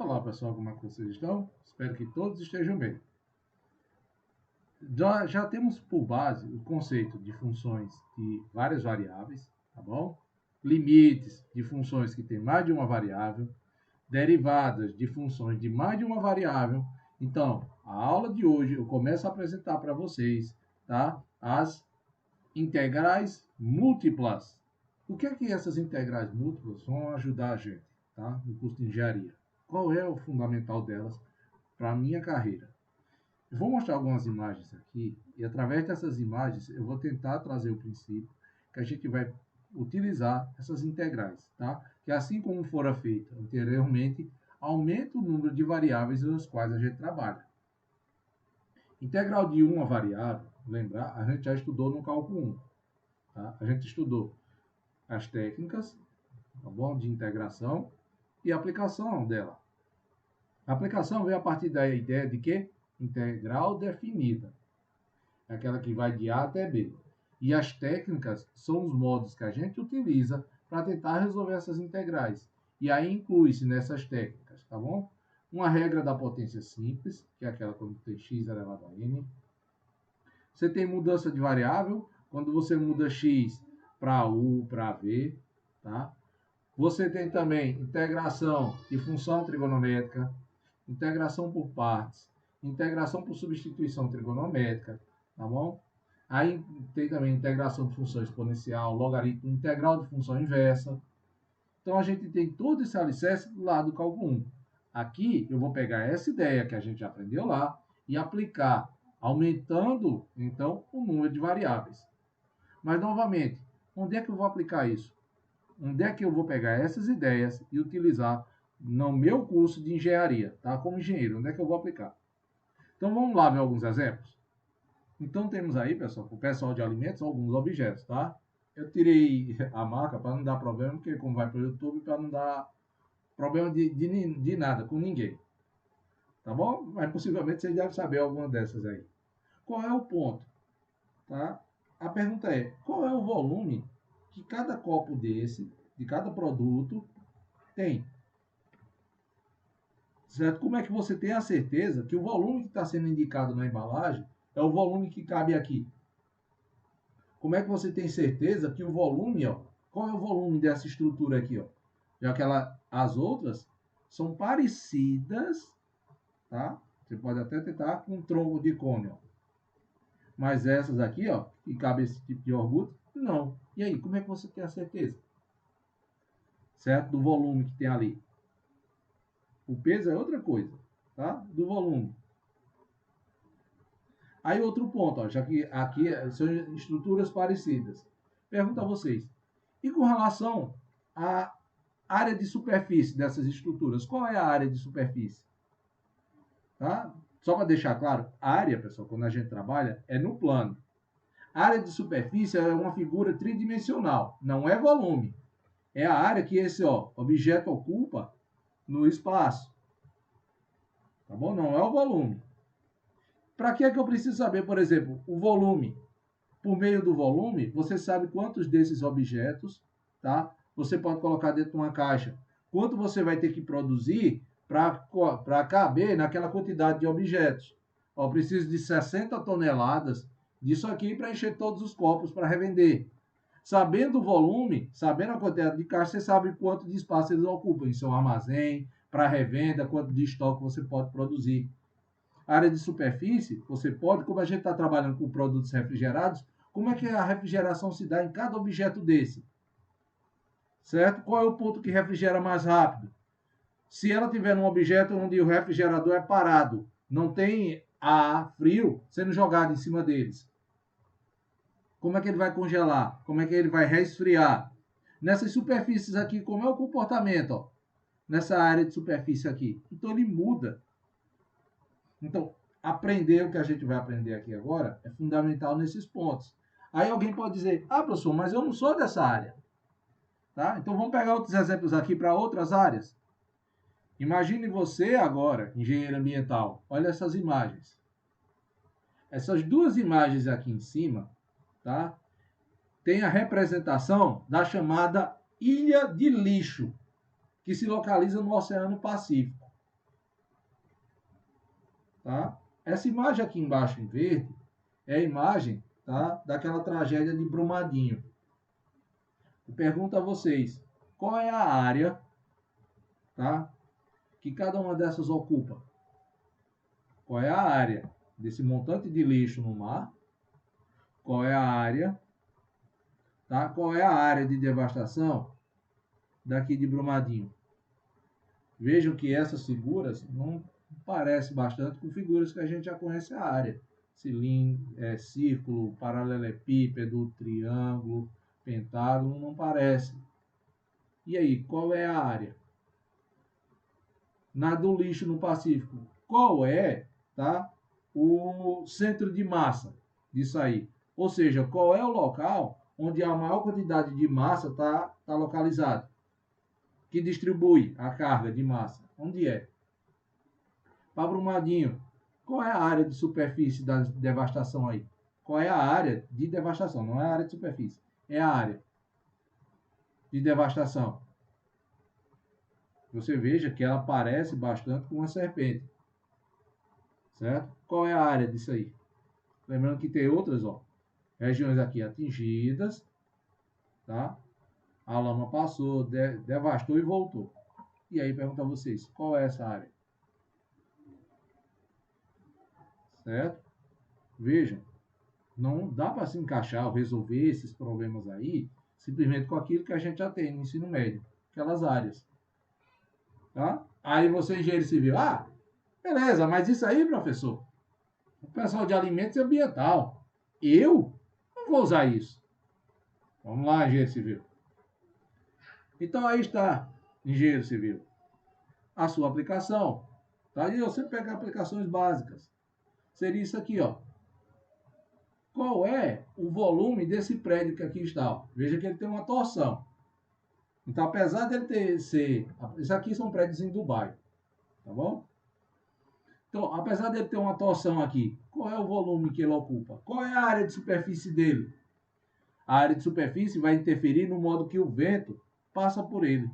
Olá pessoal, como é que vocês estão? Espero que todos estejam bem. Já temos por base o conceito de funções de várias variáveis, tá bom? Limites de funções que têm mais de uma variável, derivadas de funções de mais de uma variável. Então, a aula de hoje eu começo a apresentar para vocês, tá? As integrais múltiplas. O que é que essas integrais múltiplas vão ajudar a gente, tá? No curso de engenharia? Qual é o fundamental delas para a minha carreira? Eu vou mostrar algumas imagens aqui e através dessas imagens eu vou tentar trazer o princípio que a gente vai utilizar essas integrais, tá? Que assim como fora feita anteriormente, aumenta o número de variáveis nas quais a gente trabalha. Integral de uma variável, lembrar, a gente já estudou no cálculo 1, tá? A gente estudou as técnicas, tá bom? De integração e aplicação dela. A aplicação veio a partir da ideia de que integral definida, é aquela que vai de A até B. E as técnicas são os modos que a gente utiliza para tentar resolver essas integrais. E aí inclui-se nessas técnicas, tá bom? Uma regra da potência simples, que é aquela quando tem x elevado a n. Você tem mudança de variável, quando você muda x para u, para v, tá? Você tem também integração de função trigonométrica, integração por partes, integração por substituição trigonométrica, tá bom? Aí tem também integração de função exponencial, logaritmo integral de função inversa. Então a gente tem todo esse alicerce lá do cálculo 1. Aqui eu vou pegar essa ideia que a gente já aprendeu lá e aplicar, aumentando então o número de variáveis. Mas novamente, onde é que eu vou aplicar isso? Onde é que eu vou pegar essas ideias e utilizar no meu curso de engenharia, tá? Como engenheiro, onde é que eu vou aplicar? Então vamos lá ver alguns exemplos. Então temos aí, pessoal, o pessoal de alimentos, alguns objetos, tá? Eu tirei a marca para não dar problema, porque como vai para o YouTube, para não dar problema de nada com ninguém. Tá bom? Mas possivelmente vocês devem saber alguma dessas aí. Qual é o ponto? Tá? A pergunta é, qual é o volume que cada copo desse, de cada produto, tem? Certo? Como é que você tem a certeza que o volume que está sendo indicado na embalagem é o volume que cabe aqui? Como é que você tem certeza que o volume, ó, qual é o volume dessa estrutura aqui, ó? Já que as outras são parecidas, tá? Você pode até tentar com um tronco de cone, ó. Mas essas aqui, ó, que cabe esse tipo de iogurte, não. E aí, como é que você tem a certeza? Certo? Do volume que tem ali. O peso é outra coisa, tá? Do volume. Aí outro ponto, ó, já que aqui são estruturas parecidas. Pergunto a vocês, e com relação à área de superfície dessas estruturas, qual é a área de superfície? Tá? Só para deixar claro, a área, pessoal, quando a gente trabalha, é no plano. A área de superfície é uma figura tridimensional, não é volume. É a área que esse objeto ocupa no espaço. Tá bom? Não é o volume. Para que é que eu preciso saber, por exemplo, o volume? Por meio do volume, você sabe quantos desses objetos, tá? Você pode colocar dentro de uma caixa. Quanto você vai ter que produzir para caber naquela quantidade de objetos. Ó, eu preciso de 60 toneladas disso aqui para encher todos os copos para revender. Sabendo o volume, sabendo a quantidade de caixa, você sabe quanto de espaço eles ocupam em seu armazém, para revenda, quanto de estoque você pode produzir. A área de superfície, você pode, como a gente está trabalhando com produtos refrigerados, como é que a refrigeração se dá em cada objeto desse? Certo? Qual é o ponto que refrigera mais rápido? Se ela tiver num objeto onde o refrigerador é parado, não tem ar frio sendo jogado em cima deles. Como é que ele vai congelar? Como é que ele vai resfriar? Nessas superfícies aqui, como é o comportamento? Ó? Nessa área de superfície aqui. Então ele muda. Então, aprender o que a gente vai aprender aqui agora é fundamental nesses pontos. Aí alguém pode dizer, ah, professor, mas eu não sou dessa área. Tá? Então vamos pegar outros exemplos aqui para outras áreas. Imagine você agora, engenheiro ambiental. Olha essas imagens. Essas duas imagens aqui em cima, tá? Tem a representação da chamada ilha de lixo, que se localiza no Oceano Pacífico. tá? Essa imagem aqui embaixo em verde é a imagem, tá, daquela tragédia de Brumadinho. Eu pergunto a vocês, qual é a área, tá, que cada uma dessas ocupa? Qual é a área desse montante de lixo no mar? Qual é a área, tá? Qual é a área de devastação daqui de Brumadinho? Vejam que essas figuras não parecem bastante com figuras que a gente já conhece a área. Cilindro, círculo, paralelepípedo, triângulo, pentágono, não parece. E aí, qual é a área? Na do lixo no Pacífico, qual é, tá, o centro de massa disso aí? Ou seja, qual é o local onde a maior quantidade de massa está localizada? Que distribui a carga de massa? Onde é? Para Brumadinho, qual é a área de superfície da devastação aí? Qual é a área de devastação? Não é a área de superfície, é a área de devastação. Você veja que ela parece bastante com uma serpente, certo? Qual é a área disso aí? Lembrando que tem outras, ó, regiões aqui atingidas, tá? A lama passou, devastou e voltou. E aí pergunto a vocês, qual é essa área? Certo? Vejam, não dá para se encaixar ou resolver esses problemas aí simplesmente com aquilo que a gente já tem no ensino médio, aquelas áreas. Tá? Aí você, engenheiro civil, beleza, mas isso aí, professor, o pessoal de alimentos e ambiental, eu não vou usar isso. Vamos lá, engenheiro civil. Então aí está, engenheiro civil, a sua aplicação. Tá? E você pega aplicações básicas. Seria isso aqui, ó. Qual é o volume desse prédio que aqui está? Ó? Veja que ele tem uma torção. Então, apesar dele ser... Isso aqui são prédios em Dubai, tá bom? Então, apesar dele ter uma torção aqui, qual é o volume que ele ocupa? Qual é a área de superfície dele? A área de superfície vai interferir no modo que o vento passa por ele.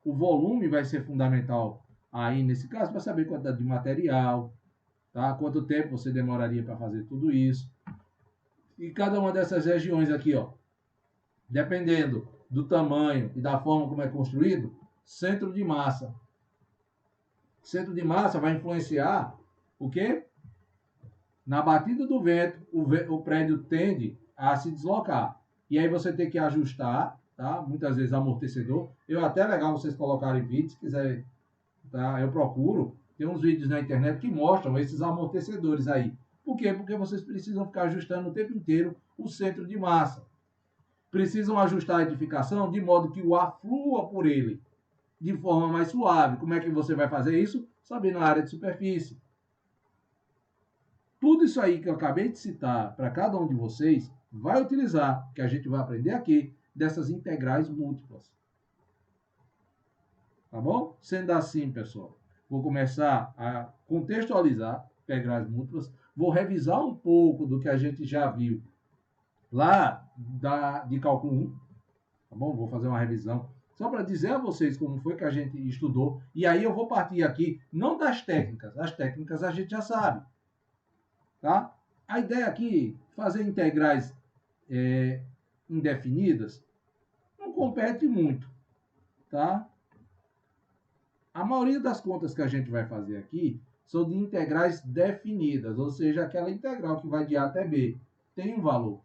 O volume vai ser fundamental aí, nesse caso, para saber quantidade de material, tá? Quanto tempo você demoraria para fazer tudo isso. E cada uma dessas regiões aqui, ó, dependendo do tamanho e da forma como é construído, centro de massa. Centro de massa vai influenciar o quê? Na batida do vento, o prédio tende a se deslocar. E aí você tem que ajustar, tá? Muitas vezes amortecedor. Eu até legal vocês colocarem vídeos, se quiser, tá? Eu procuro. Tem uns vídeos na internet que mostram esses amortecedores aí. Por quê? Porque vocês precisam ficar ajustando o tempo inteiro o centro de massa. Precisam ajustar a edificação de modo que o ar flua por ele de forma mais suave. Como é que você vai fazer isso? Sabendo a área de superfície. Tudo isso aí que eu acabei de citar para cada um de vocês vai utilizar, que a gente vai aprender aqui, dessas integrais múltiplas. Tá bom? Sendo assim, pessoal, vou começar a contextualizar integrais múltiplas, vou revisar um pouco do que a gente já viu lá de cálculo 1, tá bom? Vou fazer uma revisão só para dizer a vocês como foi que a gente estudou, e aí eu vou partir aqui, não das técnicas, as técnicas a gente já sabe, tá? A ideia aqui, fazer integrais indefinidas, não compete muito, tá? A maioria das contas que a gente vai fazer aqui são de integrais definidas, ou seja, aquela integral que vai de A até B, tem um valor.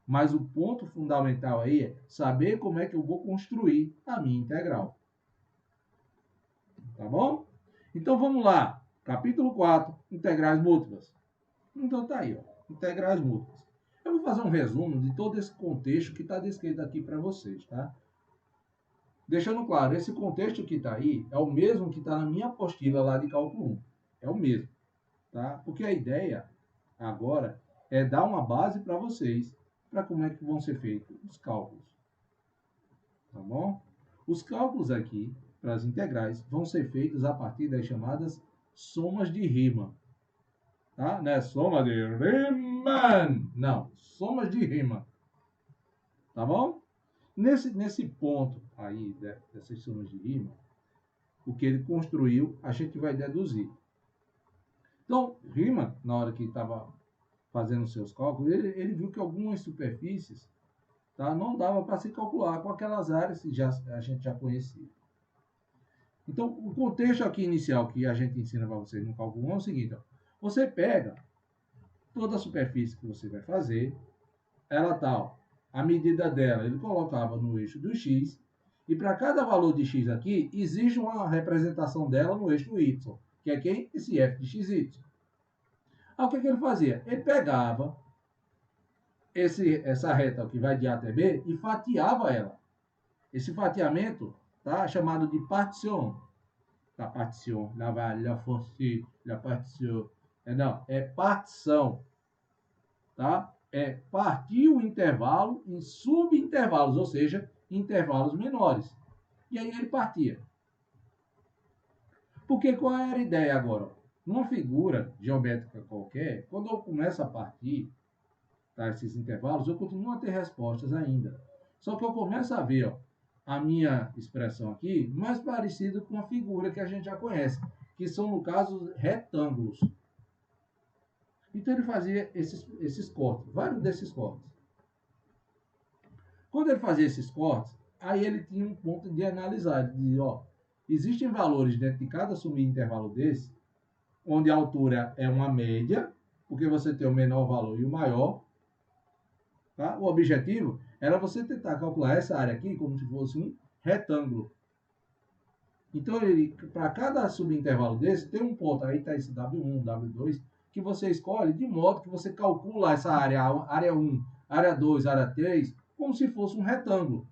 Mas o ponto fundamental aí é saber como é que eu vou construir a minha integral. Tá bom? Então vamos lá. Capítulo 4, integrais múltiplas. Então tá aí, ó, integrais múltiplas. Eu vou fazer um resumo de todo esse contexto que está descrito aqui para vocês, tá? Deixando claro, esse contexto que está aí é o mesmo que está na minha apostila lá de cálculo 1. É o mesmo, tá? Porque a ideia agora é dar uma base para vocês, para como é que vão ser feitos os cálculos. Tá bom? Os cálculos aqui, para as integrais, vão ser feitos a partir das chamadas somas de Riemann. Tá? Não é soma de Riemann, não, somas de Riemann. Tá bom? Nesse ponto aí, dessas somas de Riemann, o que ele construiu, a gente vai deduzir. Então, Riemann, na hora que estava fazendo seus cálculos, ele viu que algumas superfícies, tá, não dava para se calcular com aquelas áreas que a gente já conhecia. Então, o contexto aqui inicial que a gente ensina para vocês no cálculo 1 é o seguinte: ó, você pega toda a superfície que você vai fazer, ela tal, a medida dela ele colocava no eixo do x, e para cada valor de x aqui, existe uma representação dela no eixo y, que é quem? Esse f de xy. Aí o que ele fazia? Ele pegava essa reta que vai de A até B e fatiava ela. Esse fatiamento tá chamado de partition. La partition, la vai, la force, la partition. Não, é partição. Tá? É partir o intervalo em subintervalos, ou seja, intervalos menores. E aí ele partia. Porque qual era a ideia agora? Numa figura geométrica qualquer, quando eu começo a partir, tá, esses intervalos, eu continuo a ter respostas ainda. Só que eu começo a ver, ó, a minha expressão aqui mais parecida com a figura que a gente já conhece, que são, no caso, retângulos. Então ele fazia esses cortes, vários desses cortes. Quando ele fazia esses cortes, aí ele tinha um ponto de analisar, de dizer, ó, existem valores dentro de cada subintervalo desse, onde a altura é uma média, porque você tem o menor valor e o maior. Tá? O objetivo era você tentar calcular essa área aqui como se fosse um retângulo. Então, para cada subintervalo desse, tem um ponto, aí está esse W1, W2, que você escolhe de modo que você calcula essa área 1, área 2, área 3, como se fosse um retângulo.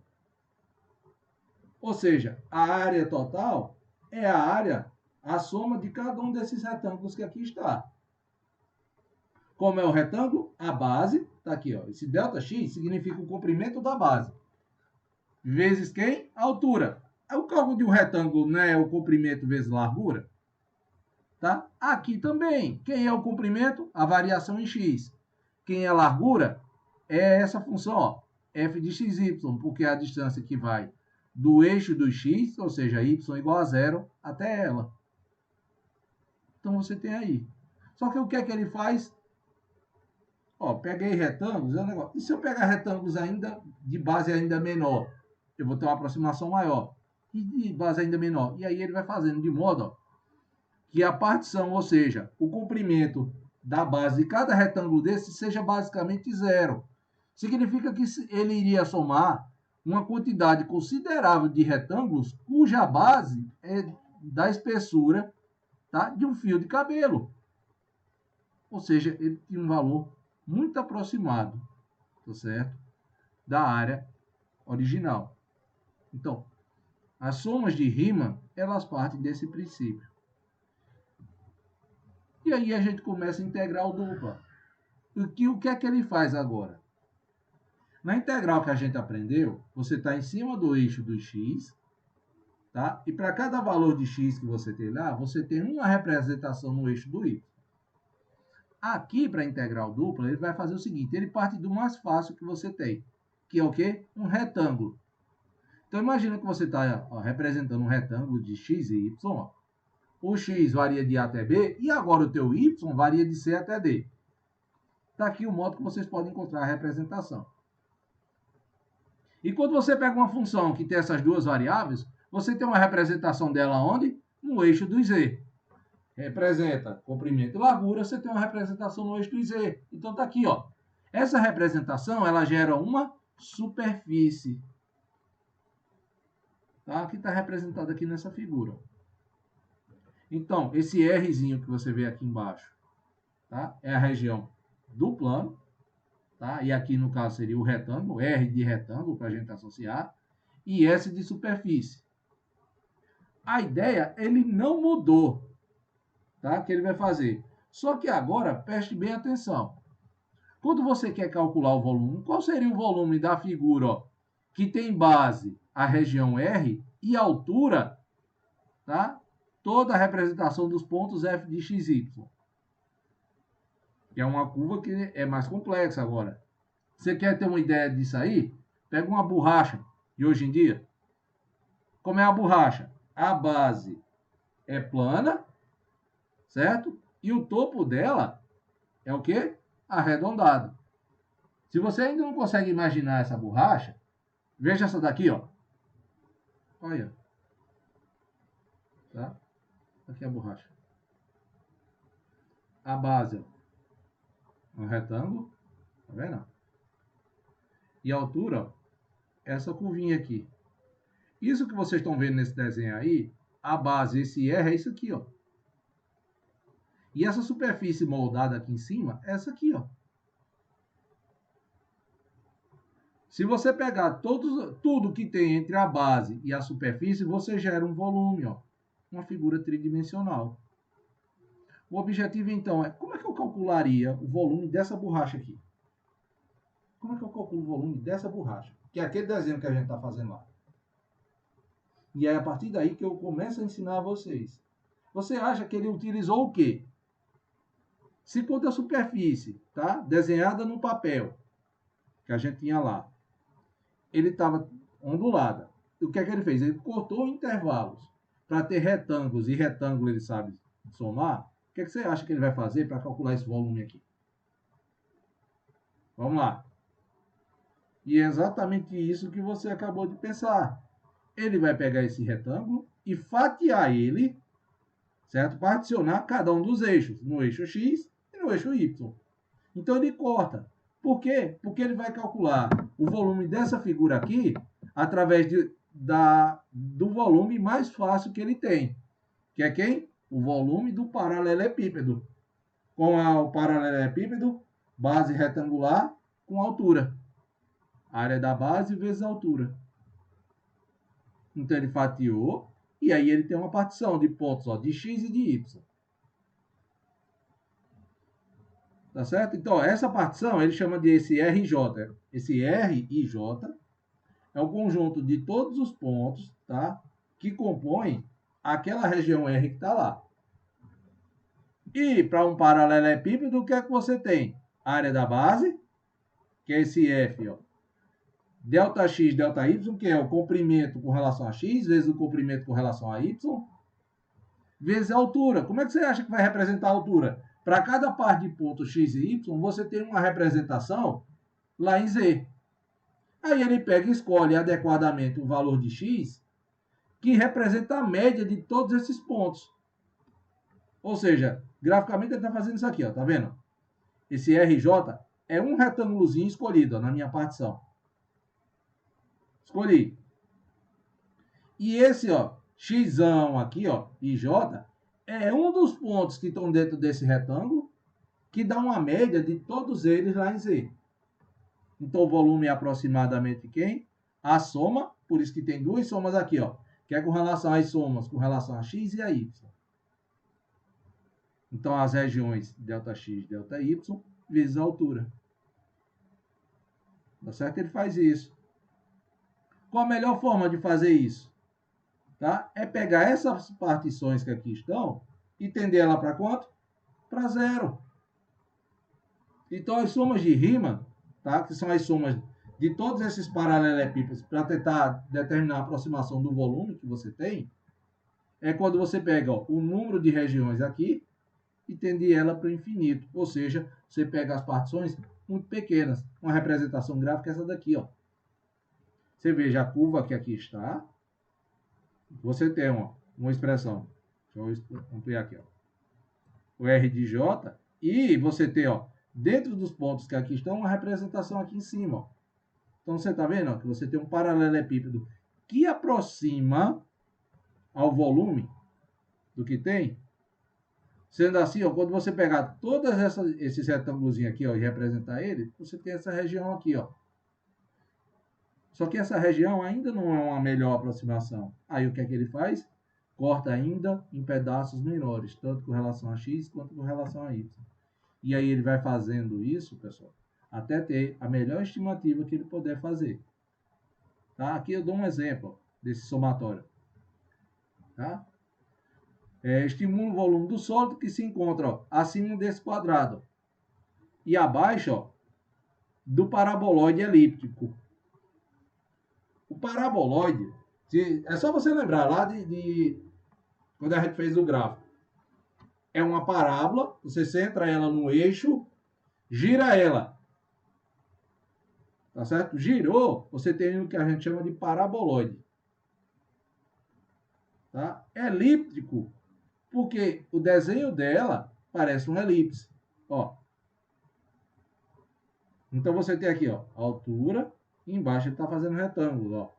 Ou seja, a área total é a soma de cada um desses retângulos que aqui está. Como é o retângulo? A base está aqui, ó. Esse ΔX significa o comprimento da base. Vezes quem? A altura. O cálculo de um retângulo não é o comprimento vezes largura? Tá? Aqui também. Quem é o comprimento? A variação em x. Quem é a largura? É essa função, ó, f de xy, porque é a distância que vai do eixo do x, ou seja, y igual a zero, até ela. Então você tem aí. Só que o que é que ele faz? Ó, peguei retângulos, é um negócio. E se eu pegar retângulos ainda de base ainda menor? Eu vou ter uma aproximação maior. E de base ainda menor. E aí ele vai fazendo de modo, ó, que a partição, ou seja, o comprimento da base de cada retângulo desse seja basicamente zero. Significa que ele iria somar uma quantidade considerável de retângulos cuja base é da espessura, tá, de um fio de cabelo. Ou seja, ele tinha um valor muito aproximado, tá certo, da área original. Então, as somas de Riemann, elas partem desse princípio. E aí a gente começa a integral dupla. O que é que ele faz agora? Na integral que a gente aprendeu, você está em cima do eixo do x, tá? E para cada valor de x que você tem lá, você tem uma representação no eixo do y. Aqui, para a integral dupla, ele vai fazer o seguinte, ele parte do mais fácil que você tem, que é o quê? Um retângulo. Então, imagina que você está representando um retângulo de x e y. Ó. O x varia de A até B e agora o teu y varia de C até D. Está aqui o modo que vocês podem encontrar a representação. E quando você pega uma função que tem essas duas variáveis, você tem uma representação dela onde? No eixo do z. Representa comprimento e largura, você tem uma representação no eixo do z. Então está aqui, ó. Essa representação, ela gera uma superfície. Tá? Que está representado aqui nessa figura. Então, esse Rzinho que você vê aqui embaixo, tá? É a região do plano, tá? E aqui no caso seria o retângulo, R de retângulo para a gente associar, e S de superfície. A ideia, ele não mudou, tá? Que ele vai fazer. Só que agora, preste bem atenção. Quando você quer calcular o volume, qual seria o volume da figura, ó, que tem base a região R e altura, tá? Toda a representação dos pontos f de xy. Que é uma curva que é mais complexa agora. Você quer ter uma ideia disso aí? Pega uma borracha de hoje em dia. Como é a borracha? A base é plana, certo? E o topo dela é o quê? Arredondado. Se você ainda não consegue imaginar essa borracha, veja essa daqui, ó. Olha. Tá? Aqui é a borracha. A base, ó. Um retângulo. Tá vendo? E a altura, ó, essa curvinha aqui. Isso que vocês estão vendo nesse desenho aí, a base, esse R, é isso aqui, ó. E essa superfície moldada aqui em cima, é essa aqui, ó. Se você pegar tudo que tem entre a base e a superfície, você gera um volume, ó, uma figura tridimensional. O objetivo, então, é como é que eu calcularia o volume dessa borracha aqui? Como é que eu calculo o volume dessa borracha? Que é aquele desenho que a gente está fazendo lá. E é a partir daí que eu começo a ensinar a vocês. Você acha que ele utilizou o quê? Se for da superfície, tá? Desenhada no papel, que a gente tinha lá, ele estava ondulada. O que é que ele fez? Ele cortou intervalos para ter retângulos, e retângulo ele sabe somar. O que é que você acha que ele vai fazer para calcular esse volume aqui? Vamos lá. E é exatamente isso que você acabou de pensar. Ele vai pegar esse retângulo e fatiar ele, certo? Particionar cada um dos eixos, no eixo X e no eixo Y. Então ele corta. Por quê? Porque ele vai calcular o volume dessa figura aqui através do volume mais fácil que ele tem. Que é quem? O volume do paralelepípedo. Com o paralelepípedo, base retangular com altura. Área da base vezes a altura. Então ele fatiou e aí ele tem uma partição de pontos, ó, de X e de Y. Tá certo? Então, essa partição ele chama de esse RJ. Esse RJ é o conjunto de todos os pontos, tá? Que compõem aquela região R que está lá. E para um paralelepípedo, o que é que você tem? A área da base, que é esse F, ó. Delta X, delta Y, que é o comprimento com relação a X, vezes o comprimento com relação a Y, vezes a altura. Como é que você acha que vai representar a altura? Para cada par de pontos X e Y, você tem uma representação lá em Z. Aí ele pega e escolhe adequadamente o valor de X, que representa a média de todos esses pontos. Ou seja, graficamente ele está fazendo isso aqui, ó, tá vendo? Esse RJ é um retângulozinho escolhido, ó, na minha partição. Escolhi. E esse, ó, X aqui, ó, e J, é um dos pontos que estão dentro desse retângulo, que dá uma média de todos eles lá em Z. Então, o volume é aproximadamente quem? A soma, por isso que tem duas somas aqui, ó, que é com relação às somas, com relação a X e a Y. Então, as regiões ΔX, ΔY, vezes a altura. Tá certo? Ele faz isso. Qual a melhor forma de fazer isso? Tá? É pegar essas partições que aqui estão e tender ela para quanto? Para zero. Então, as somas de Riemann, tá? Que são as somas de todos esses paralelepípedos para tentar determinar a aproximação do volume que você tem, é quando você pega, ó, o número de regiões aqui e tende ela para o infinito. Ou seja, você pega as partições muito pequenas. Uma representação gráfica é essa daqui, ó. Você veja a curva que aqui está. Você tem uma expressão. Deixa eu ampliar aqui, ó. O R de J. E você tem, ó, dentro dos pontos que aqui estão, uma representação aqui em cima, ó. Então, você está vendo, ó, que você tem um paralelepípedo que aproxima ao volume do que tem. Sendo assim, ó, quando você pegar todos esses retângulos aqui, ó, e representar ele, você tem essa região aqui, ó. Só que essa região ainda não é uma melhor aproximação. Aí o que é que ele faz? Corta ainda em pedaços menores, tanto com relação a X quanto com relação a Y. E aí ele vai fazendo isso, pessoal, até ter a melhor estimativa que ele puder fazer. Tá? Aqui eu dou um exemplo desse somatório. Tá? Estimula o volume do sólido que se encontra, ó, acima desse quadrado e abaixo, ó, do paraboloide elíptico. O paraboloide, é só você lembrar lá de quando a gente fez o gráfico. é uma parábola, você centra ela no eixo, gira ela. Tá certo? Girou, você tem o que a gente chama de paraboloide. Tá? Elíptico, porque o desenho dela parece uma elipse. Ó. Então você tem aqui, ó, a altura, e embaixo ele está fazendo retângulo, ó.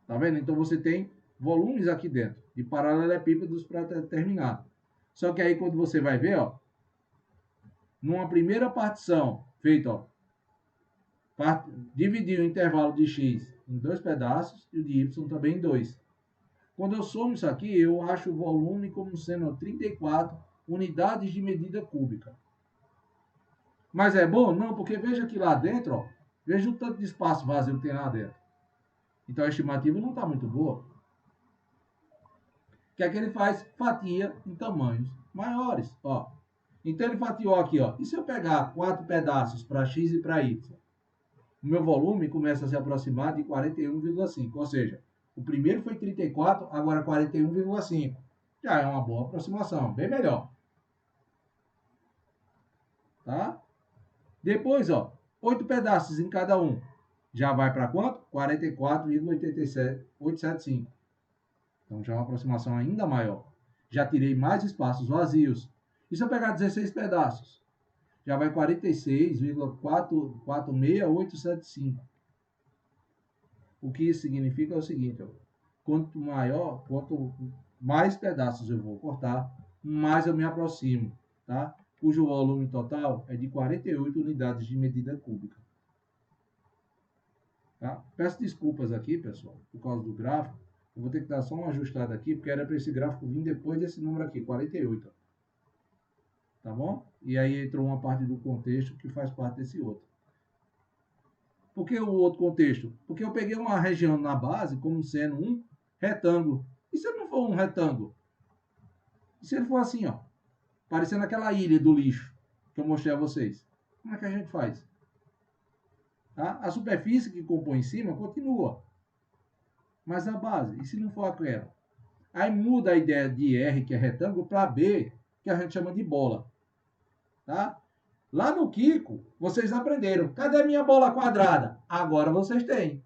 Tá vendo? Então você tem volumes aqui dentro, de paralelepípedos para terminar. Só que aí quando você vai ver, ó, numa primeira partição, feita, ó, dividir o intervalo de x em 2 pedaços e o de y também em 2. Quando eu somo isso aqui, eu acho o volume como sendo 34 unidades de medida cúbica. Mas é bom? Não, porque veja que lá dentro, ó, veja o tanto de espaço vazio que tem lá dentro. Então a estimativa não está muito boa. O que é que ele faz? Fatia em tamanhos maiores. Ó. Então ele fatiou aqui. Ó. E se eu pegar 4 pedaços para x e para y? O meu volume começa a se aproximar de 41,5. Ou seja, o primeiro foi 34, agora 41,5. Já é uma boa aproximação, bem melhor. Tá? Depois, ó, 8 pedaços em cada um. Já vai para quanto? 44,875. Então já é uma aproximação ainda maior. Já tirei mais espaços vazios. E se eu pegar 16 pedaços? Já vai 46,46875. O que isso significa é o seguinte, ó, quanto mais pedaços eu vou cortar, mais eu me aproximo, tá? Cujo volume total é de 48 unidades de medida cúbica. Tá? Peço desculpas aqui, pessoal, por causa do gráfico. Eu vou ter que dar só uma ajustada aqui, porque era para esse gráfico vir depois desse número aqui, 48. Tá bom? E aí entrou uma parte do contexto que faz parte desse outro. Por que o outro contexto? Porque eu peguei uma região na base como sendo um retângulo. E se não for um retângulo? E se ele for assim, ó, parecendo aquela ilha do lixo que eu mostrei a vocês? Como é que a gente faz? Tá? A superfície que compõe em cima continua. Mas a base, e se não for aquela? Aí muda a ideia de R, que é retângulo, para B, que a gente chama de bola. Tá? Lá no Kiko, vocês aprenderam. Cadê minha bola quadrada? Agora vocês têm.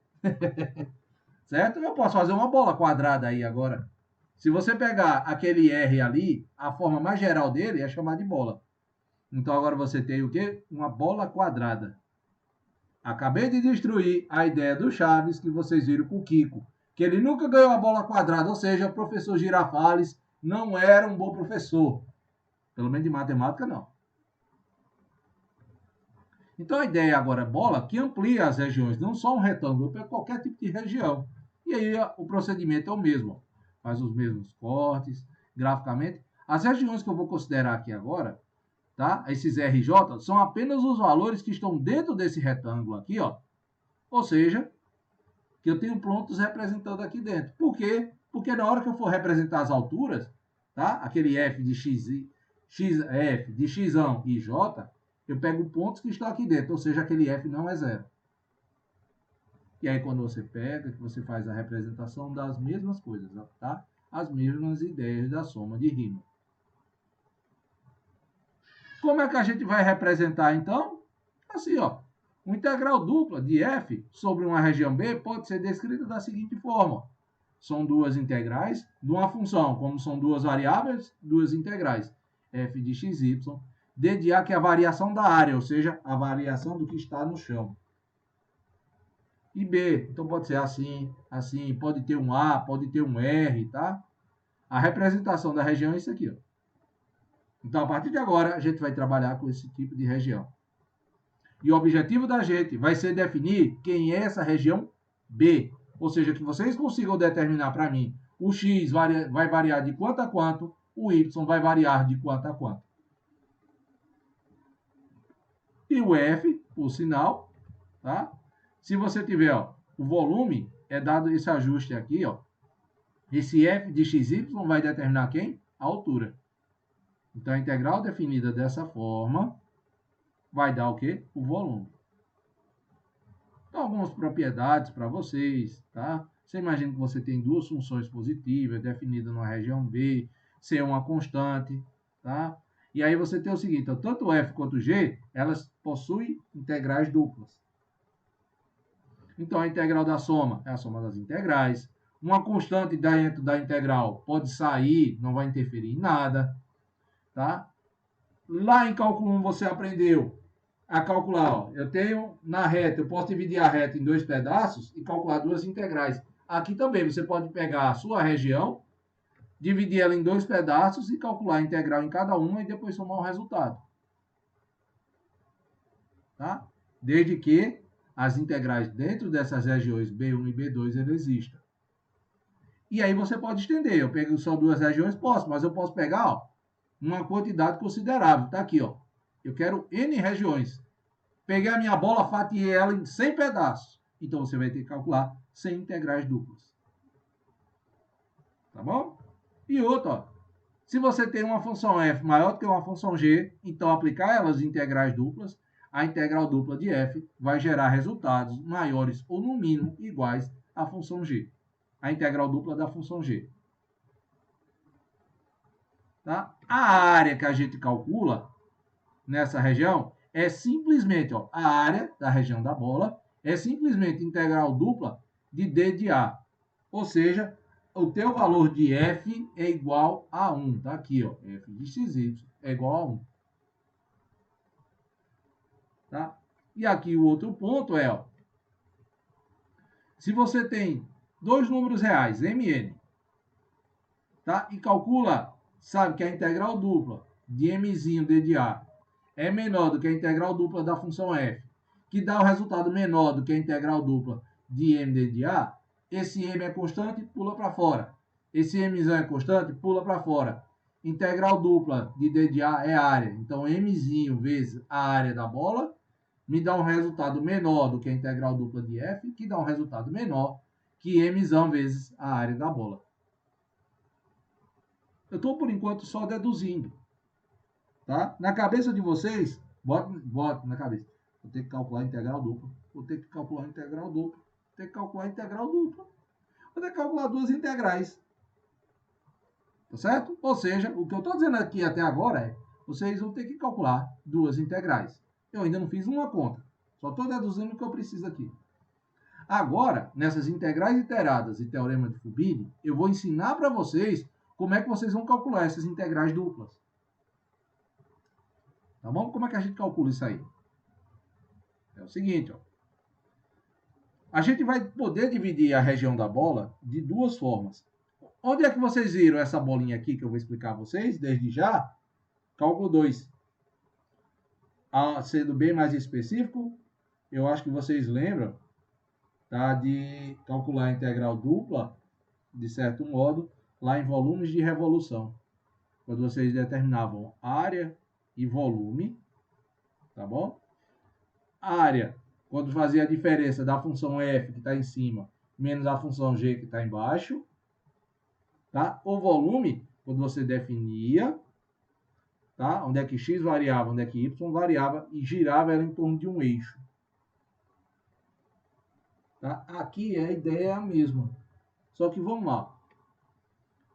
Certo? Eu posso fazer uma bola quadrada aí agora. Se você pegar aquele R ali, a forma mais geral dele é chamar de bola. Então agora você tem o quê? Uma bola quadrada. Acabei de destruir a ideia do Chaves que vocês viram com o Kiko. Que ele nunca ganhou a bola quadrada, ou seja, o professor Girafales não era um bom professor. Pelo menos de matemática, não. Então a ideia agora é bola que amplia as regiões, não só um retângulo, para qualquer tipo de região. E aí o procedimento é o mesmo. Faz os mesmos cortes, graficamente. As regiões que eu vou considerar aqui agora, tá? Esses RJ, são apenas os valores que estão dentro desse retângulo aqui, ó. Ou seja, que eu tenho pontos representando aqui dentro. Por quê? Porque na hora que eu for representar as alturas, tá? Aquele F de X, F de X1 e J, eu pego pontos que estão aqui dentro, ou seja, aquele F não é zero. E aí quando você pega, você faz a representação das mesmas coisas, tá? As mesmas ideias da soma de rima. Como é que a gente vai representar então? Assim, ó. Uma integral dupla de f sobre uma região B pode ser descrita da seguinte forma. São duas integrais de uma função, como são duas variáveis, duas integrais. F de xy, d de a, que é a variação da área, ou seja, a variação do que está no chão. E B, então pode ser assim, assim, pode ter um A, pode ter um R, tá? A representação da região é isso aqui, ó. Então, a partir de agora, a gente vai trabalhar com esse tipo de região. E o objetivo da gente vai ser definir quem é essa região B. Ou seja, que vocês consigam determinar para mim o X vai variar de quanto a quanto, o Y vai variar de quanto a quanto. E o F, por sinal, tá? Se você tiver, ó, o volume, é dado esse ajuste aqui, ó. Esse F de XY vai determinar quem? A altura. Então, a integral definida dessa forma vai dar o quê? O volume. Então, algumas propriedades para vocês, tá? Você imagina que você tem duas funções positivas definidas numa região B. ser uma constante, tá? E aí você tem o seguinte, ó, tanto f quanto g, elas possuem integrais duplas. Então, a integral da soma é a soma das integrais. Uma constante dentro da integral pode sair, não vai interferir em nada, tá? Lá em cálculo 1 você aprendeu a calcular, ó, eu tenho na reta, eu posso dividir a reta em dois pedaços e calcular duas integrais. Aqui também você pode pegar a sua região, dividir ela em dois pedaços e calcular a integral em cada uma e depois somar o resultado. Tá? Desde que as integrais dentro dessas regiões B1 e B2 existam. E aí você pode estender. Eu pego só duas regiões, posso, mas eu posso pegar, ó, uma quantidade considerável. Tá aqui, ó. Eu quero N regiões. Peguei a minha bola, fatiei ela em 100 pedaços. Então você vai ter que calcular 100 integrais duplas. Tá bom? E outra, ó. Se você tem uma função f maior do que uma função g, então aplicar elas integrais duplas, a integral dupla de f vai gerar resultados maiores ou no mínimo iguais à função g. A integral dupla da função g. Tá? A área que a gente calcula nessa região é simplesmente, ó, a área da região da bola é simplesmente integral dupla de d de a. Ou seja, o teu valor de f é igual a 1. Tá aqui, ó, f de xy é igual a 1. Tá? E aqui o outro ponto é, ó, se você tem dois números reais, mn, tá? E calcula, sabe que a integral dupla de mzinho d de a é menor do que a integral dupla da função f, que dá o resultado menor do que a integral dupla de md de a, esse m é constante, pula para fora. Esse mzão é constante, pula para fora. Integral dupla de d de a é área. Então, mzinho vezes a área da bola me dá um resultado menor do que a integral dupla de f, que dá um resultado menor que mzão vezes a área da bola. Eu estou, por enquanto, só deduzindo. Tá? Na cabeça de vocês, bota na cabeça. Vou ter que calcular a integral dupla. Vou ter que calcular a integral dupla. Vou ter que calcular a integral dupla. Vou ter que calcular duas integrais. Tá certo? Ou seja, o que eu estou dizendo aqui até agora é, vocês vão ter que calcular duas integrais. Eu ainda não fiz uma conta. Só estou deduzindo o que eu preciso aqui. Agora, nessas integrais iteradas e teorema de Fubini, eu vou ensinar para vocês como é que vocês vão calcular essas integrais duplas. Tá bom? Como é que a gente calcula isso aí? É o seguinte, ó. A gente vai poder dividir a região da bola de duas formas. Onde é que vocês viram essa bolinha aqui que eu vou explicar a vocês desde já? Cálculo 2. Sendo bem mais específico, eu acho que vocês lembram, tá, de calcular a integral dupla, de certo modo, lá em volumes de revolução. Quando vocês determinavam área e volume, tá bom? Área, quando fazia a diferença da função f que está em cima menos a função g que está embaixo, tá? O volume, quando você definia, tá? Onde é que x variava, onde é que y variava e girava ela em torno de um eixo. Tá? Aqui a ideia é a mesma. Só que vamos lá.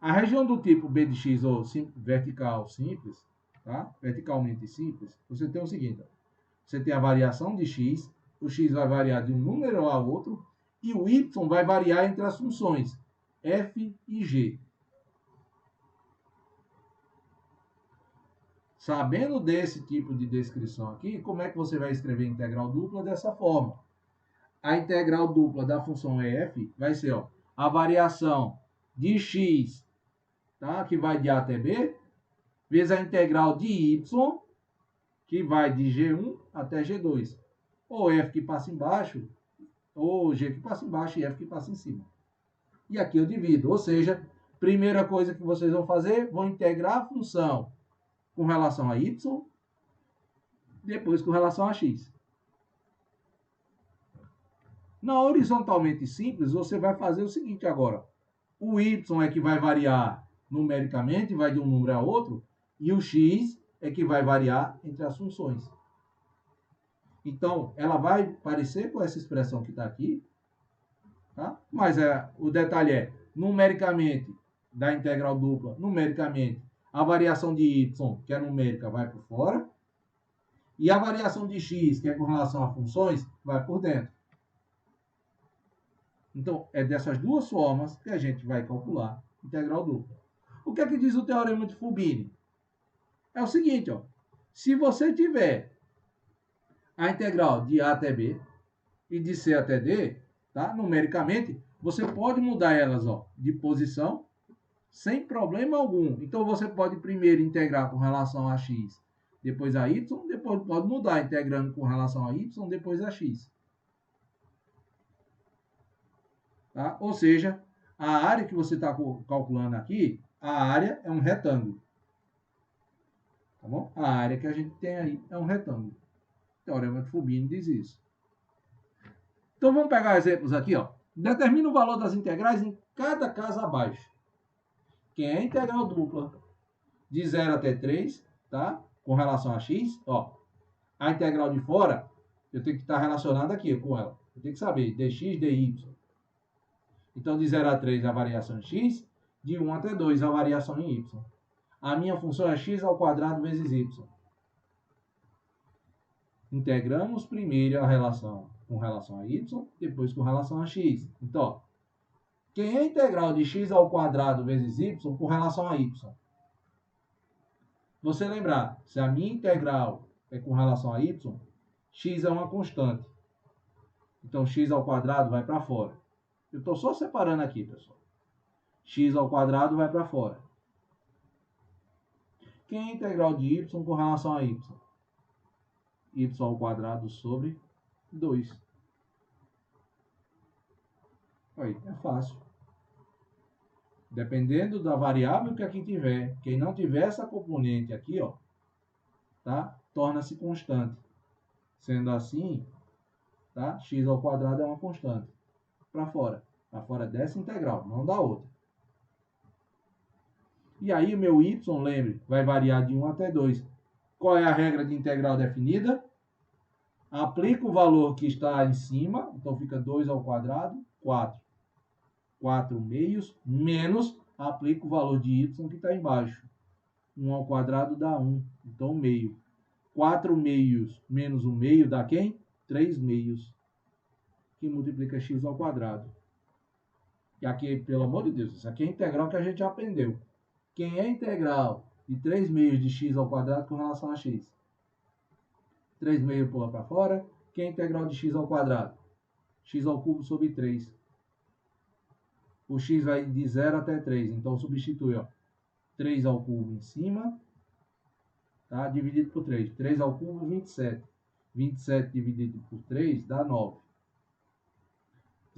A região do tipo b de x ou vertical simples, tá? Verticalmente simples, você tem o seguinte, ó. Você tem a variação de x, o x vai variar de um número a outro, e o y vai variar entre as funções f e g. Sabendo desse tipo de descrição aqui, como é que você vai escrever a integral dupla dessa forma? A integral dupla da função f vai ser, ó, a variação de x, tá, que vai de a até b, vezes a integral de y, que vai de G1 até G2. Ou F que passa embaixo, ou G que passa embaixo e F que passa em cima. E aqui eu divido. Ou seja, primeira coisa que vocês vão fazer, vão integrar a função com relação a Y, depois com relação a X. Na horizontalmente simples, você vai fazer o seguinte agora. O Y é que vai variar numericamente, vai de um número a outro, e o X é que vai variar entre as funções. Então, ela vai parecer com essa expressão que está aqui, tá? Mas o detalhe é, numericamente, da integral dupla, numericamente, a variação de y, que é numérica, vai por fora. E a variação de x, que é com relação a funções, vai por dentro. Então, é dessas duas formas que a gente vai calcular integral dupla. O que é que diz o teorema de Fubini? É o seguinte, ó. Se você tiver a integral de a até b e de c até d, tá? Numericamente, você pode mudar elas, ó, de posição sem problema algum. Então, você pode primeiro integrar com relação a x, depois a y, depois pode mudar integrando com relação a y, depois a x. Tá? Ou seja, a área que você está calculando aqui, a área é um retângulo. Tá bom? A área que a gente tem aí é um retângulo. O teorema de Fubini diz isso. Então, vamos pegar exemplos aqui. Ó. Determina o valor das integrais em cada caso abaixo. Quem é integral dupla de 0 até 3, tá? Com relação a x, ó, a integral de fora, eu tenho que estar relacionado aqui com ela. Eu tenho que saber dx, dy. Então, de 0 a 3 a variação em x, de 1 até 2 a variação em y. A minha função é x ao quadrado vezes y. Integramos primeiro a relação com relação a y, depois com relação a x. Então, ó, quem é integral de x ao quadrado vezes y com relação a y? Você lembrar, se a minha integral é com relação a y, x é uma constante. Então, x ao quadrado vai para fora. Eu estou só separando aqui, pessoal. X ao quadrado vai para fora. Quem é integral de y com relação a y? Y ao quadrado sobre 2. Aí, é fácil. Dependendo da variável que aqui tiver, quem não tiver essa componente aqui, ó, tá? Torna-se constante. Sendo assim, tá? X ao quadrado é uma constante. Para fora. Para fora dessa integral, não da outra. E aí, o meu y, lembre, vai variar de 1 até 2. Qual é a regra de integral definida? Aplica o valor que está em cima, então fica 2 ao quadrado, 4. 4 meios, menos, aplica o valor de y que está embaixo. 1 ao quadrado dá 1, então meio. 4 meios menos 1 meio dá quem? 3 meios, que multiplica x ao quadrado. E aqui, pelo amor de Deus, isso aqui é a integral que a gente já aprendeu. Quem é integral de 3 meios de x ao quadrado com relação a x? 3 meios pula para fora. Quem é integral de x ao quadrado? X ao cubo sobre 3. O x vai de 0 até 3. Então, substitui, ó. 3 ao cubo em cima, tá? Dividido por 3. 3 ao cubo, 27. 27 dividido por 3 dá 9.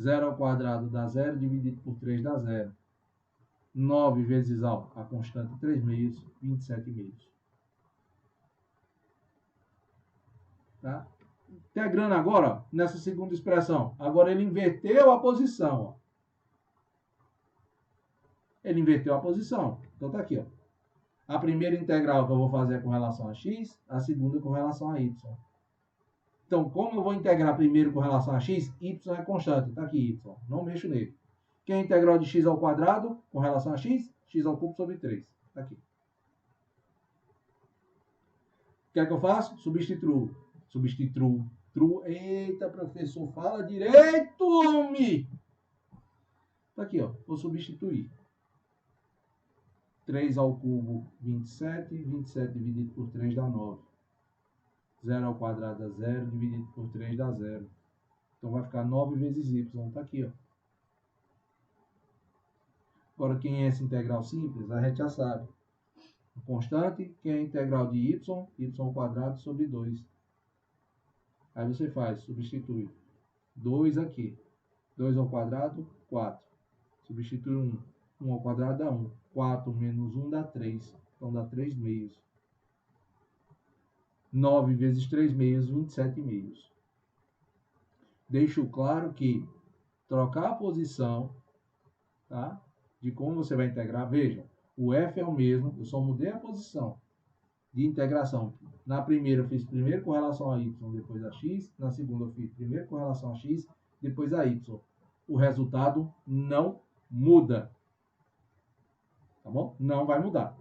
0 ao quadrado dá 0, dividido por 3 dá 0. 9 vezes a constante 3 meios, 27 meios. Tá? Integrando agora, ó, nessa segunda expressão. Agora ele inverteu a posição. Ó. Ele inverteu a posição. Então tá aqui. Ó. A primeira integral que eu vou fazer é com relação a x, a segunda com relação a y. Então, como eu vou integrar primeiro com relação a x, y é constante. Está aqui y. Não mexo nele. Que é a integral de x ao quadrado com relação a x? X ao cubo sobre 3. Está aqui. O que é que eu faço? Substituo. Substituo. Eita, professor, fala direito, homem! Está aqui, ó. Vou substituir. 3 ao cubo, 27. 27 dividido por 3 dá 9. 0 ao quadrado dá 0. Dividido por 3 dá 0. Então, vai ficar 9 vezes y. Está aqui, ó. Agora, quem é essa integral simples? A gente já sabe. Constante, que é a integral de y ao quadrado sobre 2. Aí você faz, substitui. 2 aqui. 2 ao quadrado, 4. Substitui 1. 1 ao quadrado dá 1. 4 menos 1 dá 3. Então dá 3 meios. 9 vezes 3 meios, 27 meios. Deixo claro que trocar a posição, tá? De como você vai integrar. Veja, o f é o mesmo, eu só mudei a posição de integração. Na primeira eu fiz primeiro com relação a y, depois a x. Na segunda eu fiz primeiro com relação a x, depois a y. O resultado não muda. Tá bom? Não vai mudar.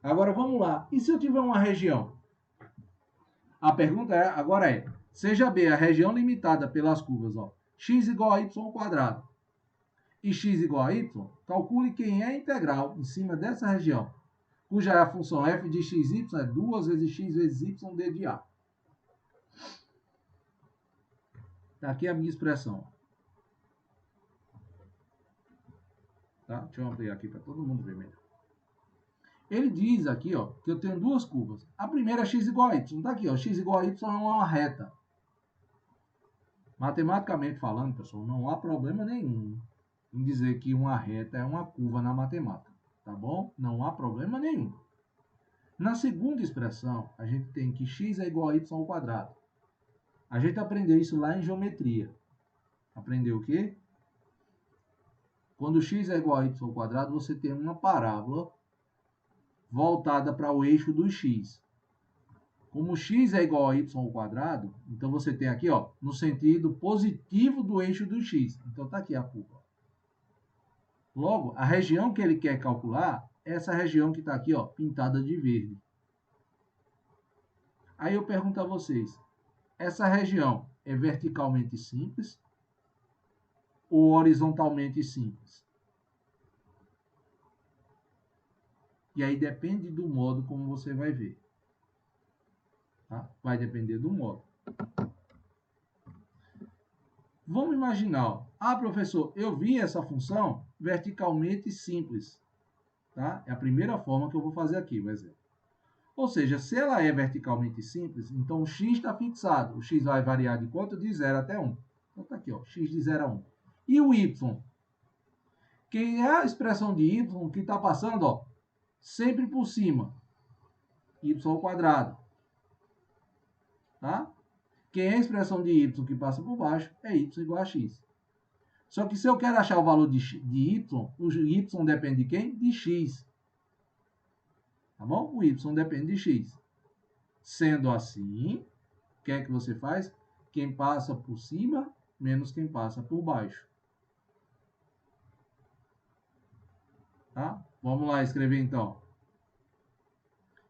Agora vamos lá. E se eu tiver uma região? A pergunta agora é, seja B a região limitada pelas curvas, ó, x igual a y ao quadrado e x igual a y, calcule quem é a integral em cima dessa região, cuja é a função f de xy é 2 vezes x vezes y d de a. Tá aqui a minha expressão. Tá? Deixa eu ampliar aqui para todo mundo ver melhor. Ele diz aqui, ó, que eu tenho duas curvas. A primeira é x igual a y. Tá aqui, ó, x igual a y é uma reta. Matematicamente falando, pessoal, não há problema nenhum em dizer que uma reta é uma curva na matemática, tá bom? Não há problema nenhum. Na segunda expressão, a gente tem que x é igual a y ao quadrado. A gente aprendeu isso lá em geometria. Aprendeu o quê? Quando x é igual a y ao quadrado, você tem uma parábola voltada para o eixo do x. Como x é igual a y ao quadrado, então você tem aqui, ó, no sentido positivo do eixo do x. Então tá aqui a curva. Logo, a região que ele quer calcular é essa região que está aqui, ó, pintada de verde. Aí eu pergunto a vocês, essa região é verticalmente simples ou horizontalmente simples? E aí depende do modo como você vai ver. Tá? Vai depender do modo. Vamos imaginar, ó. Ah, professor, eu vi essa função verticalmente simples. Tá? É a primeira forma que eu vou fazer aqui, o exemplo. Ou seja, se ela é verticalmente simples, então o x está fixado. O x vai variar de quanto? De 0 até 1. Então está aqui, ó, x de 0 a 1. E o y? Quem é a expressão de y que está passando, ó, sempre por cima? Y ao quadrado. Tá? Quem é a expressão de y que passa por baixo é y igual a x. Só que se eu quero achar o valor de y, o y depende de quem? De x. Tá bom? O y depende de x. Sendo assim, o que é que você faz? Quem passa por cima menos quem passa por baixo. Tá? Vamos lá escrever então.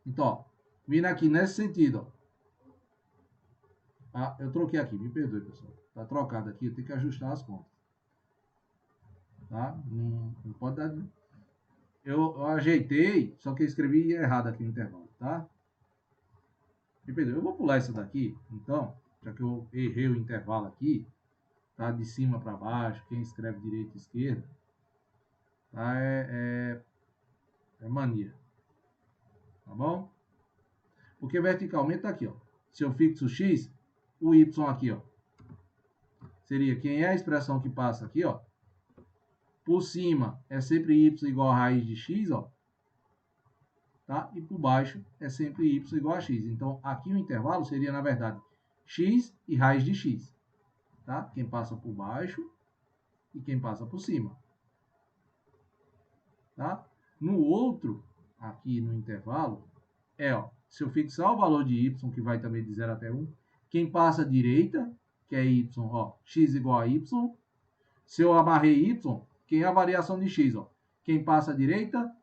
Então, ó, vindo aqui nesse sentido, ó. Ah, eu troquei aqui, me perdoe, pessoal. Tá trocado aqui, eu tenho que ajustar as contas. Tá? Não pode dar. Eu ajeitei, só que eu escrevi errado aqui no intervalo, tá? Me perdoe. Eu vou pular isso daqui, então, já que eu errei o intervalo aqui, tá? De cima para baixo, quem escreve direita e esquerda, tá? É mania. Tá bom? Porque verticalmente tá aqui, ó. Se eu fixo x, o y aqui, ó, seria quem é a expressão que passa aqui, ó. Por cima é sempre y igual a raiz de x, ó. Tá? E por baixo é sempre y igual a x. Então, aqui o intervalo seria, na verdade, x e raiz de x. Tá? Quem passa por baixo e quem passa por cima. Tá? No outro, aqui no intervalo, ó, se eu fixar o valor de y, que vai também de 0 até 1, quem passa à direita, que é y, ó, x igual a y. Se eu amarrei y, quem é a variação de x? Ó, quem passa à direita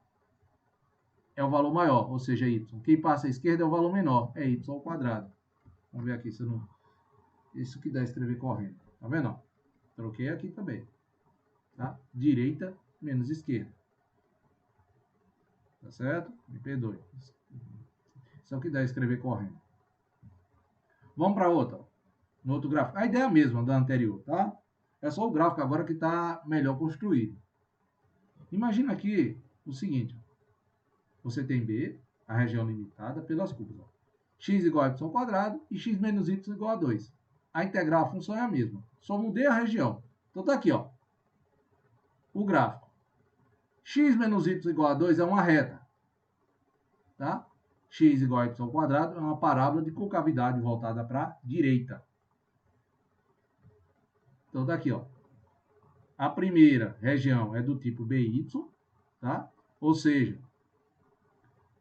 é o valor maior, ou seja, y. Quem passa à esquerda é o valor menor, é y ao quadrado. Vamos ver aqui se eu não... Isso que dá escrever correndo. Tá vendo? Troquei aqui também. Tá? Direita menos esquerda. Tá certo? Me perdoe. Isso é o que dá escrever correndo. Vamos para outra. No outro gráfico. A ideia é a mesma da anterior, tá? É só o gráfico agora que está melhor construído. Imagina aqui o seguinte. Você tem B, a região limitada, pelas curvas. Ó. X igual a y ao quadrado e x menos y igual a 2. A integral, a função é a mesma. Só mudei a região. Então tá aqui, ó. O gráfico. X menos y igual a 2 é uma reta. Tá? X igual a y ao quadrado é uma parábola de concavidade voltada para a direita. Então tá aqui, ó. A primeira região é do tipo BY, tá? Ou seja,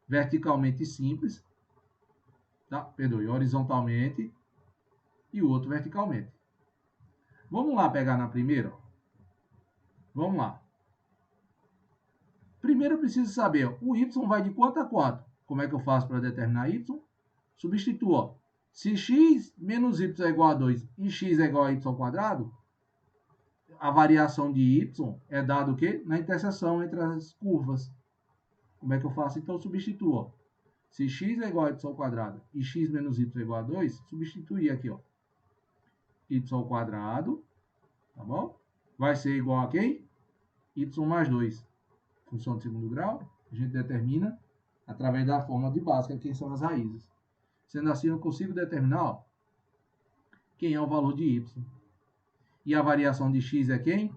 verticalmente simples, tá? Perdoe, horizontalmente e o outro verticalmente. Vamos lá pegar na primeira? Ó. Vamos lá. Primeiro eu preciso saber, ó, o y vai de quanto a quanto? Como é que eu faço para determinar y? Substitua. Ó. Se x menos y é igual a 2 e x é igual a y ao quadrado, a variação de y é dada o quê? Na interseção entre as curvas. Como é que eu faço? Então, eu substituo. Ó. Se x é igual a y ao quadrado e x menos y é igual a 2, substituir aqui, ó. Y ao quadrado, tá bom? Vai ser igual a quem? Y mais 2. Função de segundo grau, a gente determina através da fórmula de básica, quem são as raízes. Sendo assim, eu consigo determinar, ó, quem é o valor de y. E a variação de x é quem?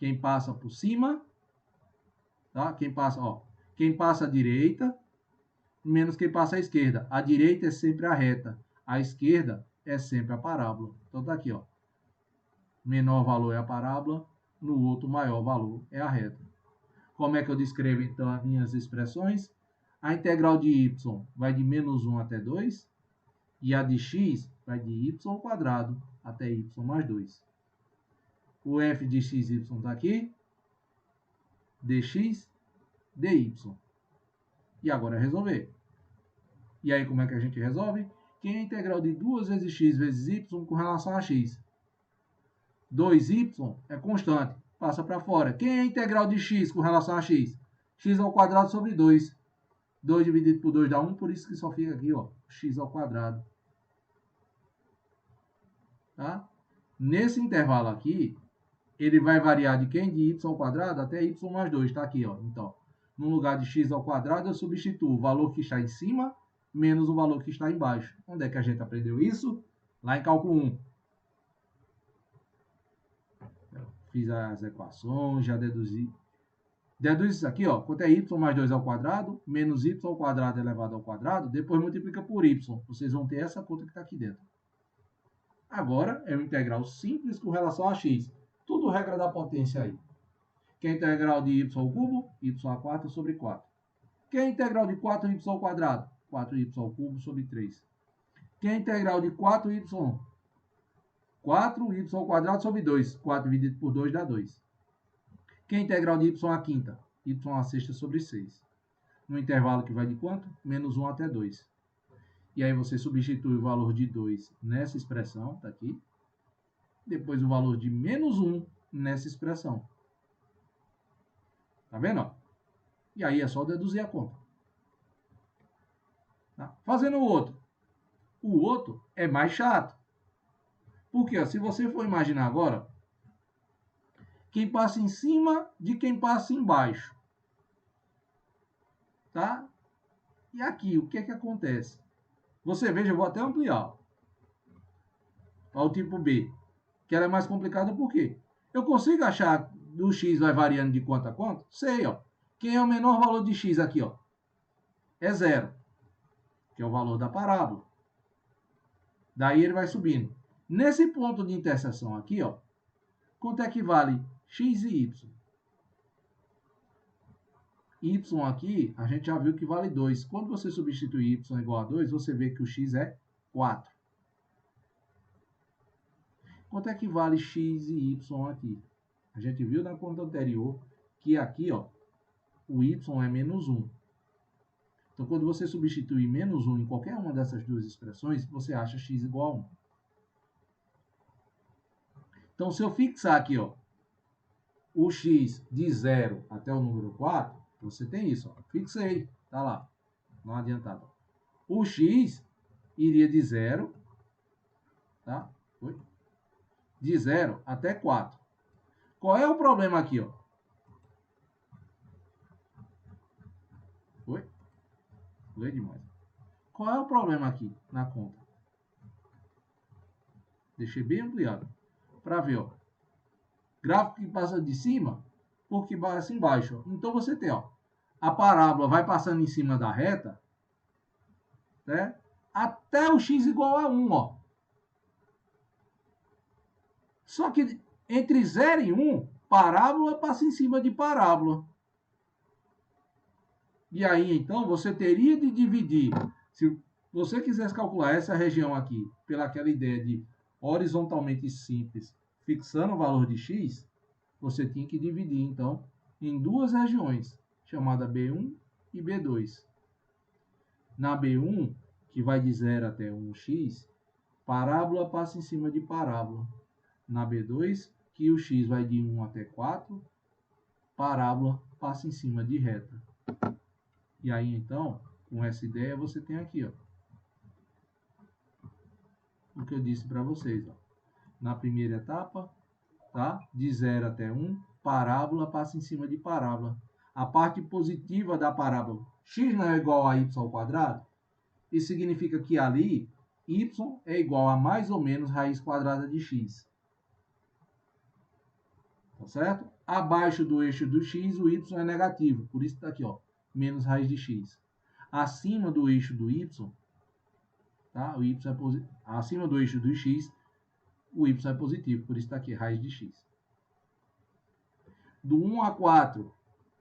Quem passa por cima, tá? Quem passa à direita, menos quem passa à esquerda. A direita é sempre a reta, a esquerda é sempre a parábola. Então tá aqui, ó. Menor valor é a parábola, no outro maior valor é a reta. Como é que eu descrevo então as minhas expressões? A integral de y vai de menos 1 até 2 e a de x vai de y ao quadrado até y mais 2. O f de xy está aqui, dx, dy. E agora é resolver. E aí, como é que a gente resolve? Quem é a integral de 2 vezes x vezes y com relação a x? 2y é constante, passa para fora. Quem é a integral de x com relação a x? X ao quadrado sobre 2. 2 dividido por 2 dá 1, por isso que só fica aqui, ó, x ao quadrado. Tá? Nesse intervalo aqui, ele vai variar de quem? De y ao quadrado até y mais 2. Está aqui, ó. Então, no lugar de x ao quadrado, eu substituo o valor que está em cima menos o valor que está embaixo. Onde é que a gente aprendeu isso? Lá em cálculo 1. Fiz as equações, já deduzi. Deduz isso aqui, ó. Quanto é y mais 2 ao quadrado, menos y ao quadrado elevado ao quadrado, depois multiplica por y. Vocês vão ter essa conta que está aqui dentro. Agora, é uma integral simples com relação a x. Tudo regra da potência aí. Que é a integral de y ao cubo? Y a 4 sobre 4. Que é a integral de 4y ao quadrado? 4y ao cubo sobre 3. Que é a integral de 4y? 4y ao quadrado sobre 2. 4 dividido por 2 dá 2. Que é a integral de y à quinta? Y à sexta sobre 6. No intervalo que vai de quanto? Menos 1 até 2. E aí você substitui o valor de 2 nessa expressão, tá aqui. Depois o valor de menos 1 nessa expressão. Tá vendo? E aí é só deduzir a conta. Tá? Fazendo o outro. O outro é mais chato. Porque se você for imaginar agora, quem passa em cima de quem passa embaixo. Tá? E aqui, o que é que acontece? Você veja, eu vou até ampliar. Para o tipo B. Que ela é mais complicada por quê? Eu consigo achar do x vai variando de quanto a quanto? Sei, ó. Quem é o menor valor de x aqui, ó? É 0. Que é o valor da parábola. Daí ele vai subindo. Nesse ponto de interseção aqui, ó. Quanto é que vale x e y? Y aqui, a gente já viu que vale 2. Quando você substitui y igual a 2, você vê que o x é 4. Quanto é que vale x e y aqui? A gente viu na conta anterior que aqui, ó, o y é menos 1. Então, quando você substituir menos 1 em qualquer uma dessas duas expressões, você acha x igual a 1. Então, se eu fixar aqui, ó, o x de 0 até o número 4, você tem isso, ó. Fixei, tá lá, não adiantado. O x iria de 0, tá? De 0 até 4. Qual é o problema aqui, ó? Oi? Lê demais. Qual é o problema aqui na conta? Deixei bem ampliado. Para ver, ó. Gráfico que passa de cima, porque passa embaixo. Ó. Então você tem, ó. A parábola vai passando em cima da reta, né? Até o x igual a 1, ó. Só que entre 0 e 1, parábola passa em cima de parábola. E aí, então, você teria de dividir. Se você quisesse calcular essa região aqui, pelaquela ideia de horizontalmente simples, fixando o valor de x, você tinha que dividir, então, em duas regiões, chamada B1 e B2. Na B1, que vai de 0 até 1x, parábola passa em cima de parábola. Na B2, que o x vai de 1 até 4, parábola passa em cima de reta. E aí, então, com essa ideia, você tem aqui, ó, o que eu disse para vocês. Ó. Na primeira etapa, tá? De 0 até 1, parábola passa em cima de parábola. A parte positiva da parábola, x não é igual a y ao quadrado, isso significa que ali, y é igual a mais ou menos raiz quadrada de x. Tá certo? Abaixo do eixo do x, o y é negativo, por isso está aqui, ó, menos raiz de x. Acima do eixo do y, tá? O y é acima do eixo do x, o y é positivo, por isso está aqui, raiz de x. Do 1 a 4,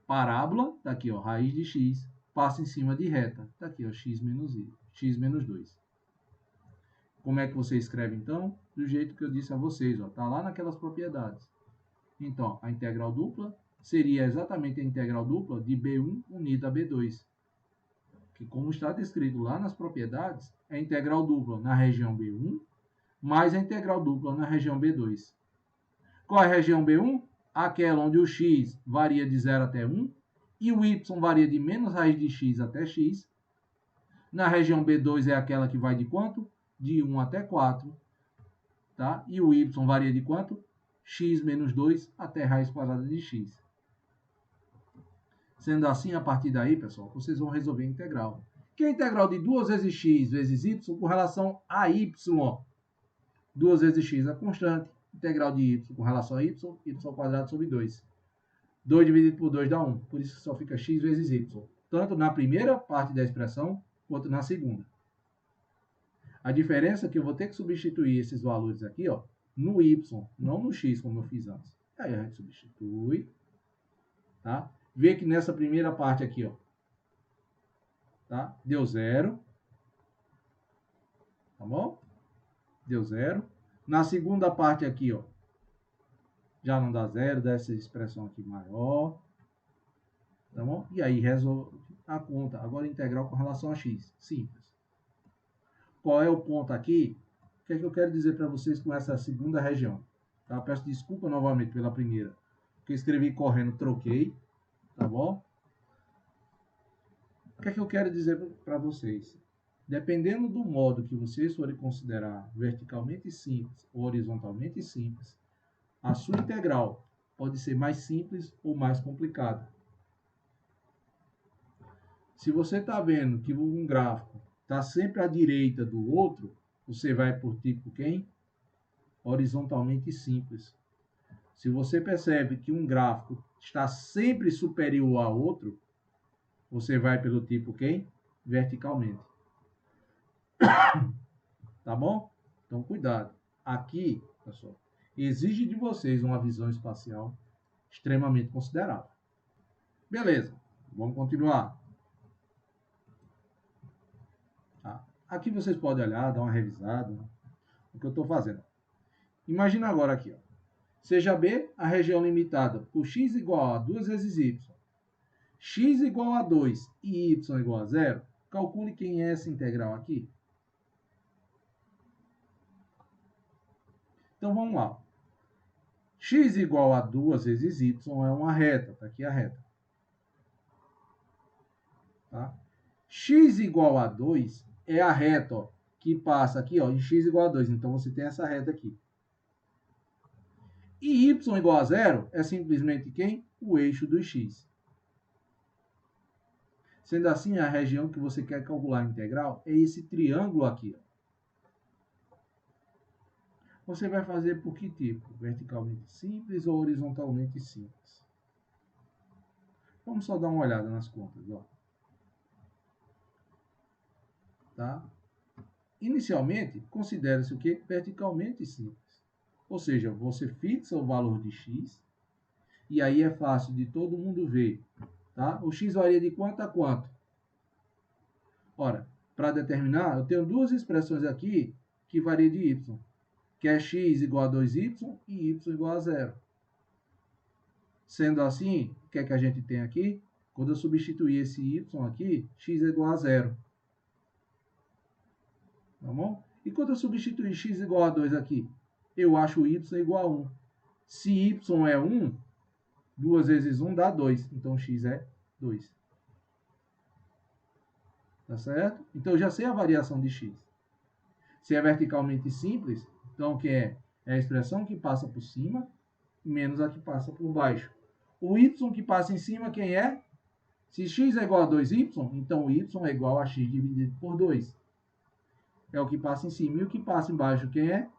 parábola, tá aqui, ó, raiz de x, passa em cima de reta, tá aqui, ó, x menos 2. Como é que você escreve, então? Do jeito que eu disse a vocês, ó, tá lá naquelas propriedades. Então, a integral dupla seria exatamente a integral dupla de B1 unido a B2. Que, como está descrito lá nas propriedades, é a integral dupla na região B1 mais a integral dupla na região B2. Qual é a região B1? Aquela onde o x varia de 0 até 1 e o y varia de menos raiz de x até x. Na região B2 é aquela que vai de quanto? De 1 até 4. Tá? E o y varia de quanto? X menos 2 até raiz quadrada de x. Sendo assim, a partir daí, pessoal, vocês vão resolver a integral. Que é a integral de 2 vezes x vezes y com relação a y. 2 vezes x é constante. Integral de y com relação a y ao quadrado sobre 2. 2 dividido por 2 dá 1. Por isso só fica x vezes y. Tanto na primeira parte da expressão, quanto na segunda. A diferença é que eu vou ter que substituir esses valores aqui, ó, no y, não no x, como eu fiz antes. Aí a gente substitui, tá? Vê que nessa primeira parte aqui, ó, tá? Deu 0. Tá bom? Deu 0. Na segunda parte aqui, ó, já não dá 0, dá essa expressão aqui maior. Tá bom? E aí resolve a conta. Agora integral com relação a x. Simples. Qual é o ponto aqui? O que é que eu quero dizer para vocês com essa segunda região? Tá? Peço desculpa novamente pela primeira. Porque eu escrevi correndo, troquei. Tá bom? O que é que eu quero dizer para vocês? Dependendo do modo que vocês forem considerar verticalmente simples ou horizontalmente simples, a sua integral pode ser mais simples ou mais complicada. Se você está vendo que um gráfico está sempre à direita do outro, você vai por tipo quem? Horizontalmente simples. Se você percebe que um gráfico está sempre superior ao outro, você vai pelo tipo quem? Verticalmente. Tá bom? Então, cuidado. Aqui, pessoal, exige de vocês uma visão espacial extremamente considerável. Beleza, vamos continuar. Tá? Aqui vocês podem olhar, dar uma revisada no que eu estou fazendo. Imagina agora aqui, ó. Seja B a região limitada por x igual a 2 vezes y, x igual a 2 e y igual a 0, calcule quem é essa integral aqui. Então, vamos lá. X igual a 2 vezes y é uma reta. Está aqui a reta. Tá? X igual a 2 é a reta, ó, que passa aqui, ó, em x igual a 2. Então, você tem essa reta aqui. E y igual a 0 é simplesmente quem? O eixo do x. Sendo assim, a região que você quer calcular a integral é esse triângulo aqui, ó. Você vai fazer por que tipo? Verticalmente simples ou horizontalmente simples? Vamos só dar uma olhada nas contas, ó. Tá? Inicialmente, considera-se o que? Verticalmente simples. Ou seja, você fixa o valor de x, e aí é fácil de todo mundo ver. Tá? O x varia de quanto a quanto? Ora, para determinar, eu tenho duas expressões aqui que variam de y, que é x igual a 2y e y igual a 0. Sendo assim, o que é que a gente tem aqui? Quando eu substituir esse y aqui, x é igual a 0. Tá bom? E quando eu substituir x igual a 2 aqui, eu acho y igual a 1. Se y é 1, 2 vezes 1 dá 2. Então, x é 2. Tá certo? Então, eu já sei a variação de x. Se é verticalmente simples, então, o que é? É a expressão que passa por cima menos a que passa por baixo. O y que passa em cima, quem é? Se x é igual a 2y, então o y é igual a x dividido por 2. É o que passa em cima. E o que passa embaixo, quem é?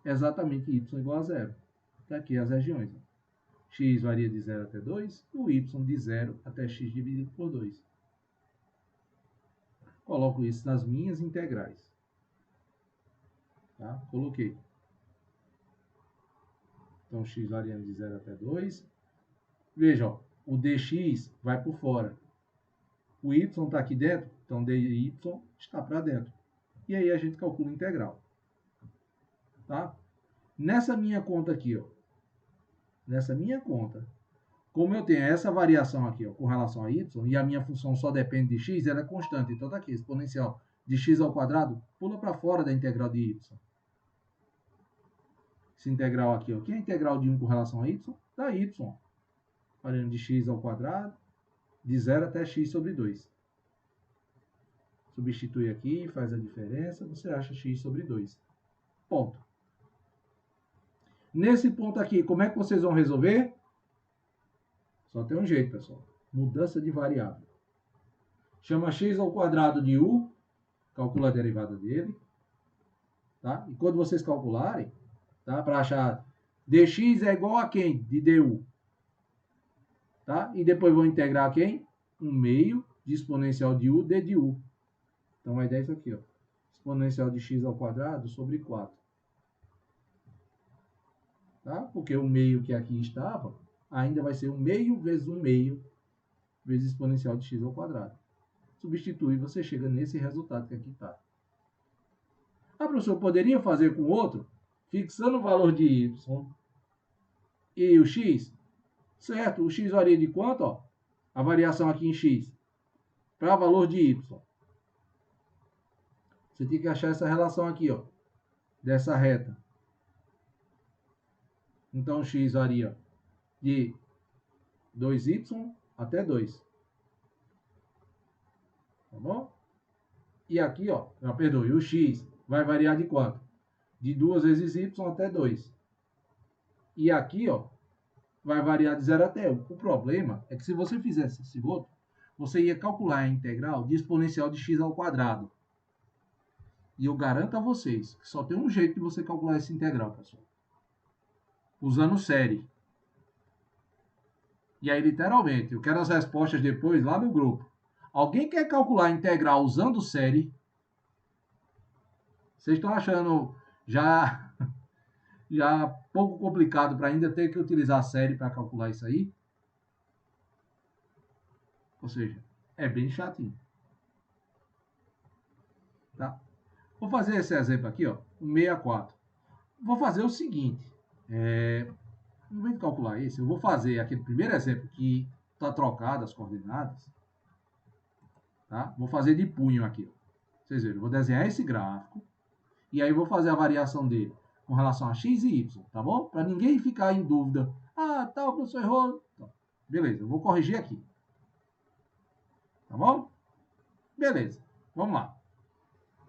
Exatamente y igual a 0. Está aqui as regiões. X varia de 0 até 2, o y de 0 até x dividido por 2. Coloco isso nas minhas integrais. Tá? Coloquei. Então, x variando de 0 até 2. Veja, ó, o dx vai por fora. O y está aqui dentro, então dy está para dentro. E aí a gente calcula a integral. Tá? Nessa minha conta aqui, ó, nessa minha conta, como eu tenho essa variação aqui, ó, com relação a y, e a minha função só depende de x, ela é constante. Então, está aqui, exponencial de x ao quadrado, pula para fora da integral de y. Essa integral aqui, ó, que é a integral de 1 com relação a y? Da y. Variando de x ao quadrado, de 0 até x sobre 2. Substitui aqui, faz a diferença, você acha x sobre 2. Ponto. Nesse ponto aqui, como é que vocês vão resolver? Só tem um jeito, pessoal. Mudança de variável. Chama x ao quadrado de u, calcula a derivada dele. Tá? E quando vocês calcularem, tá? Para achar dx é igual a quem? De du. Tá? E depois vão integrar quem? 1/2 de exponencial de u de du. Então vai dar isso aqui, ó. Exponencial de x ao quadrado sobre 4. Tá? Porque o meio que aqui estava, ainda vai ser 1/2 vezes 1/2 vezes exponencial de x ao quadrado. Substitui, você chega nesse resultado que aqui está. Ah, professor, poderia fazer com outro? Fixando o valor de y e o x, certo? O x varia de quanto? Ó? A variação aqui em x para valor de y. Você tem que achar essa relação aqui, ó, dessa reta. Então, x varia de 2y até 2. Tá bom? E aqui, ó, não, perdoe, o x vai variar de quanto? De 2 vezes y até 2. E aqui, ó, vai variar de 0 até 1. O problema é que se você fizesse esse outro, você ia calcular a integral de exponencial de x ao quadrado. E eu garanto a vocês que só tem um jeito de você calcular essa integral, pessoal. Usando série. E aí, literalmente, eu quero as respostas depois lá no grupo. Alguém quer calcular a integral usando série? Vocês estão achando já pouco complicado para ainda ter que utilizar a série para calcular isso aí? Ou seja, é bem chatinho. Tá? Vou fazer esse exemplo aqui, ó, 64. Vou fazer o seguinte, em vez de calcular isso, eu vou fazer aquele primeiro exemplo que está trocado as coordenadas, tá? Vou fazer de punho aqui, ó. Vocês viram, eu vou desenhar esse gráfico e aí vou fazer a variação dele com relação a x e y, tá bom? Para ninguém ficar em dúvida. Ah, tá, o professor errou. Então, beleza, eu vou corrigir aqui. Tá bom? Beleza, vamos lá.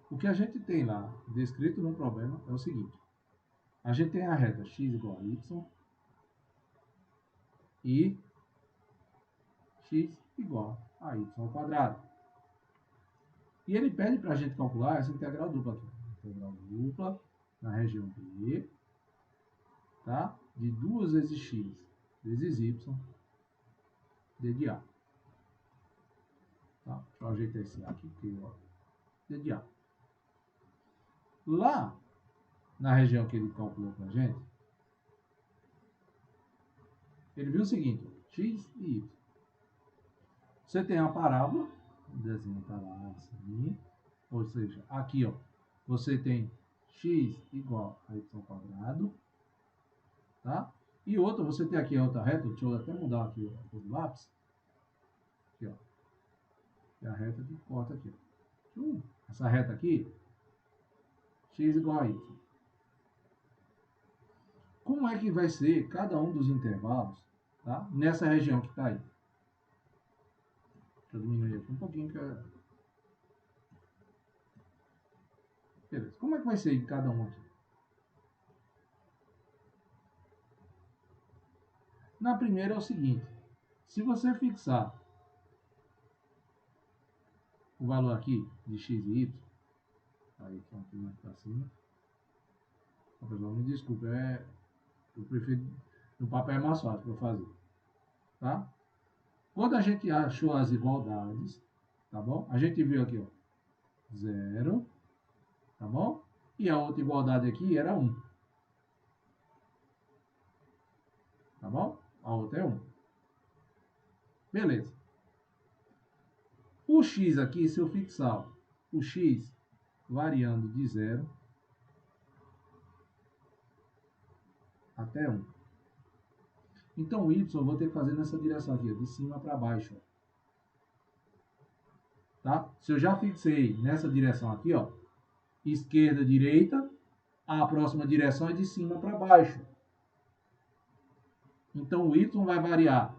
O que a gente tem lá descrito no problema é o seguinte. A gente tem a reta x igual a y e x igual a y ao quadrado. E ele pede para a gente calcular essa integral dupla aqui. Integral dupla na região B, tá? De 2 vezes x vezes y d de A. Tá? Deixa eu ajeitar esse A aqui, porque, ó, d de A. Lá, na região que ele calculou para a gente, ele viu o seguinte, x e y. Você tem a parábola, o desenho está lá assim, ou seja, aqui, ó, você tem x igual a y ao quadrado, tá? E outra, você tem aqui a outra reta, deixa eu até mudar aqui o lápis, Aqui, ó. É a reta que corta aqui, ó. Essa reta aqui, x igual a y. Como é que vai ser cada um dos intervalos, tá? Nessa região que está aí? Deixa eu diminuir aqui um pouquinho. Beleza. Como é que vai ser em cada um aqui? Na primeira é o seguinte. Se você fixar o valor aqui de x e y, aí tá aqui mais para cima. Pessoal, me desculpe, eu prefiro no papel é mais fácil para fazer, tá? Quando a gente achou as igualdades, tá bom? A gente viu aqui, ó, 0, tá bom? E a outra igualdade aqui era 1, tá bom? A outra é 1. Beleza. O x aqui, se eu fixar o x variando de 0 até 1. Então o y eu vou ter que fazer nessa direção aqui, ó, de cima para baixo. Tá? Se eu já fixei nessa direção aqui, ó, esquerda, direita, a próxima direção é de cima para baixo. Então o y vai variar.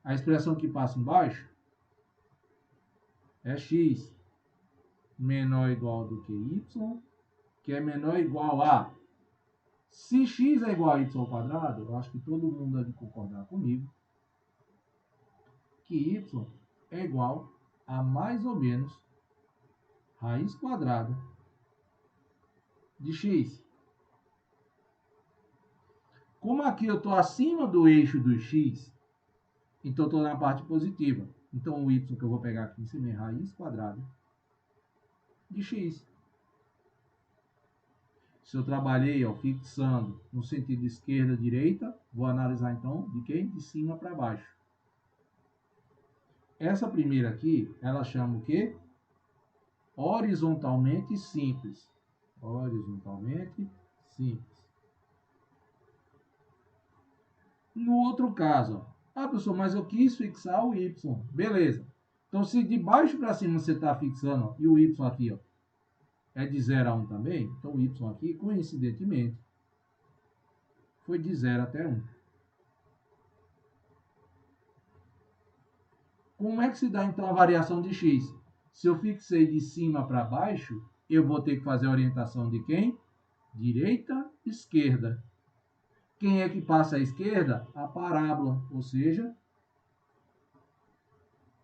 A expressão que passa embaixo é x menor ou igual do que y, que é menor ou igual a... Se x é igual a y ao quadrado, eu acho que todo mundo deve concordar comigo, que y é igual a mais ou menos raiz quadrada de x. Como aqui eu estou acima do eixo do x, então estou na parte positiva. Então o y que eu vou pegar aqui em cima é raiz quadrada de x. Se eu trabalhei, ó, fixando no sentido esquerda-direita, vou analisar então de quem? De cima para baixo. Essa primeira aqui, ela chama o quê? Horizontalmente simples. Horizontalmente simples. No outro caso, ó, professor, mas eu quis fixar o y. Beleza. Então, se de baixo para cima você está fixando, ó, e o y aqui, ó, é de 0 a 1 também, então o y aqui, coincidentemente, foi de 0 até 1. Como é que se dá, então, a variação de x? Se eu fixei de cima para baixo, eu vou ter que fazer a orientação de quem? Direita, esquerda. Quem é que passa à esquerda? A parábola, ou seja,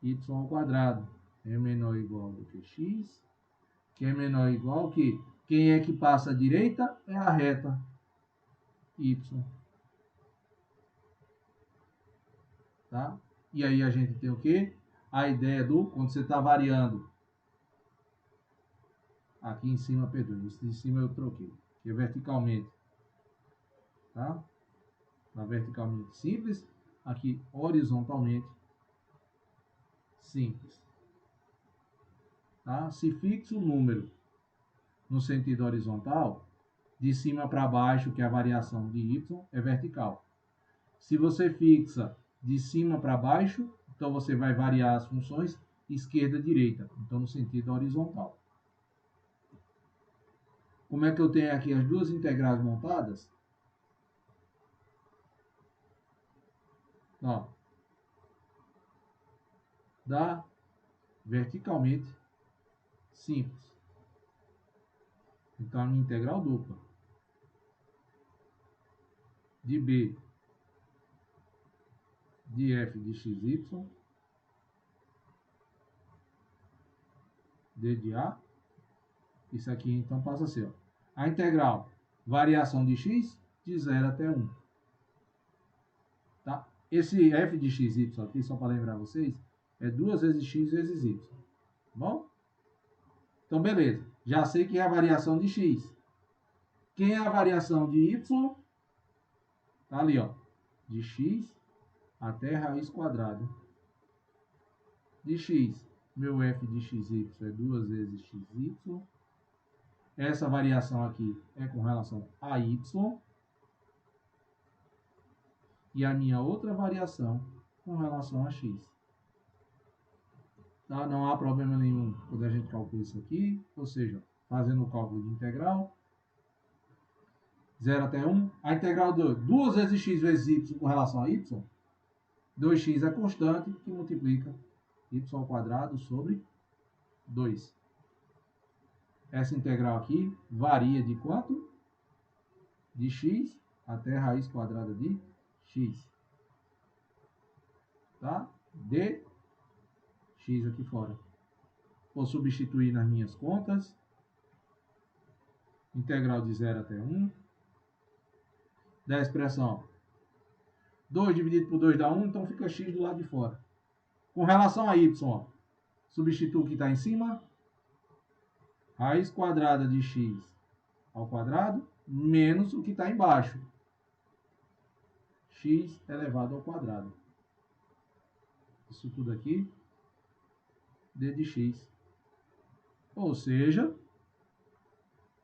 y ao quadrado é menor ou igual do que x, que é menor ou igual que... Quem é que passa à direita? É a reta y. Tá? E aí a gente tem o quê? A ideia do, quando você está variando. Aqui em cima, perdão, esse de cima eu troquei, que é verticalmente. Tá? Na verticalmente simples, aqui horizontalmente simples. Tá? Se fixa o número no sentido horizontal, de cima para baixo, que é a variação de y, é vertical. Se você fixa de cima para baixo, então você vai variar as funções esquerda e direita, então no sentido horizontal. Como é que eu tenho aqui as duas integrais montadas? Ó, dá verticalmente simples. Então, a minha integral dupla de b de f de xy, d de a, isso aqui então passa a ser, ó, a integral variação de x de 0 até 1. Tá? Esse f de xy aqui, só para lembrar vocês, é 2 vezes x vezes y. Tá bom? Então, beleza. Já sei que é a variação de x. Quem é a variação de y? Tá ali, ó. De x até raiz quadrada de x. Meu f de xy é 2 vezes xy. Essa variação aqui é com relação a y. E a minha outra variação com relação a x. Tá? Não há problema nenhum quando a gente calcula isso aqui, ou seja, fazendo o cálculo de integral, 0 até 1, a integral de 2 vezes x vezes y com relação a y, 2x é constante, que multiplica y ao quadrado sobre 2. Essa integral aqui varia de quanto? De x até a raiz quadrada de x. Tá? De x aqui fora. Vou substituir nas minhas contas. Integral de 0 até 1. Da expressão 2 dividido por 2 dá 1, então fica x do lado de fora. Com relação a y, ó, substituo o que está em cima. Raiz quadrada de x ao quadrado menos o que está embaixo. X elevado ao quadrado. Isso tudo aqui d de x. Ou seja,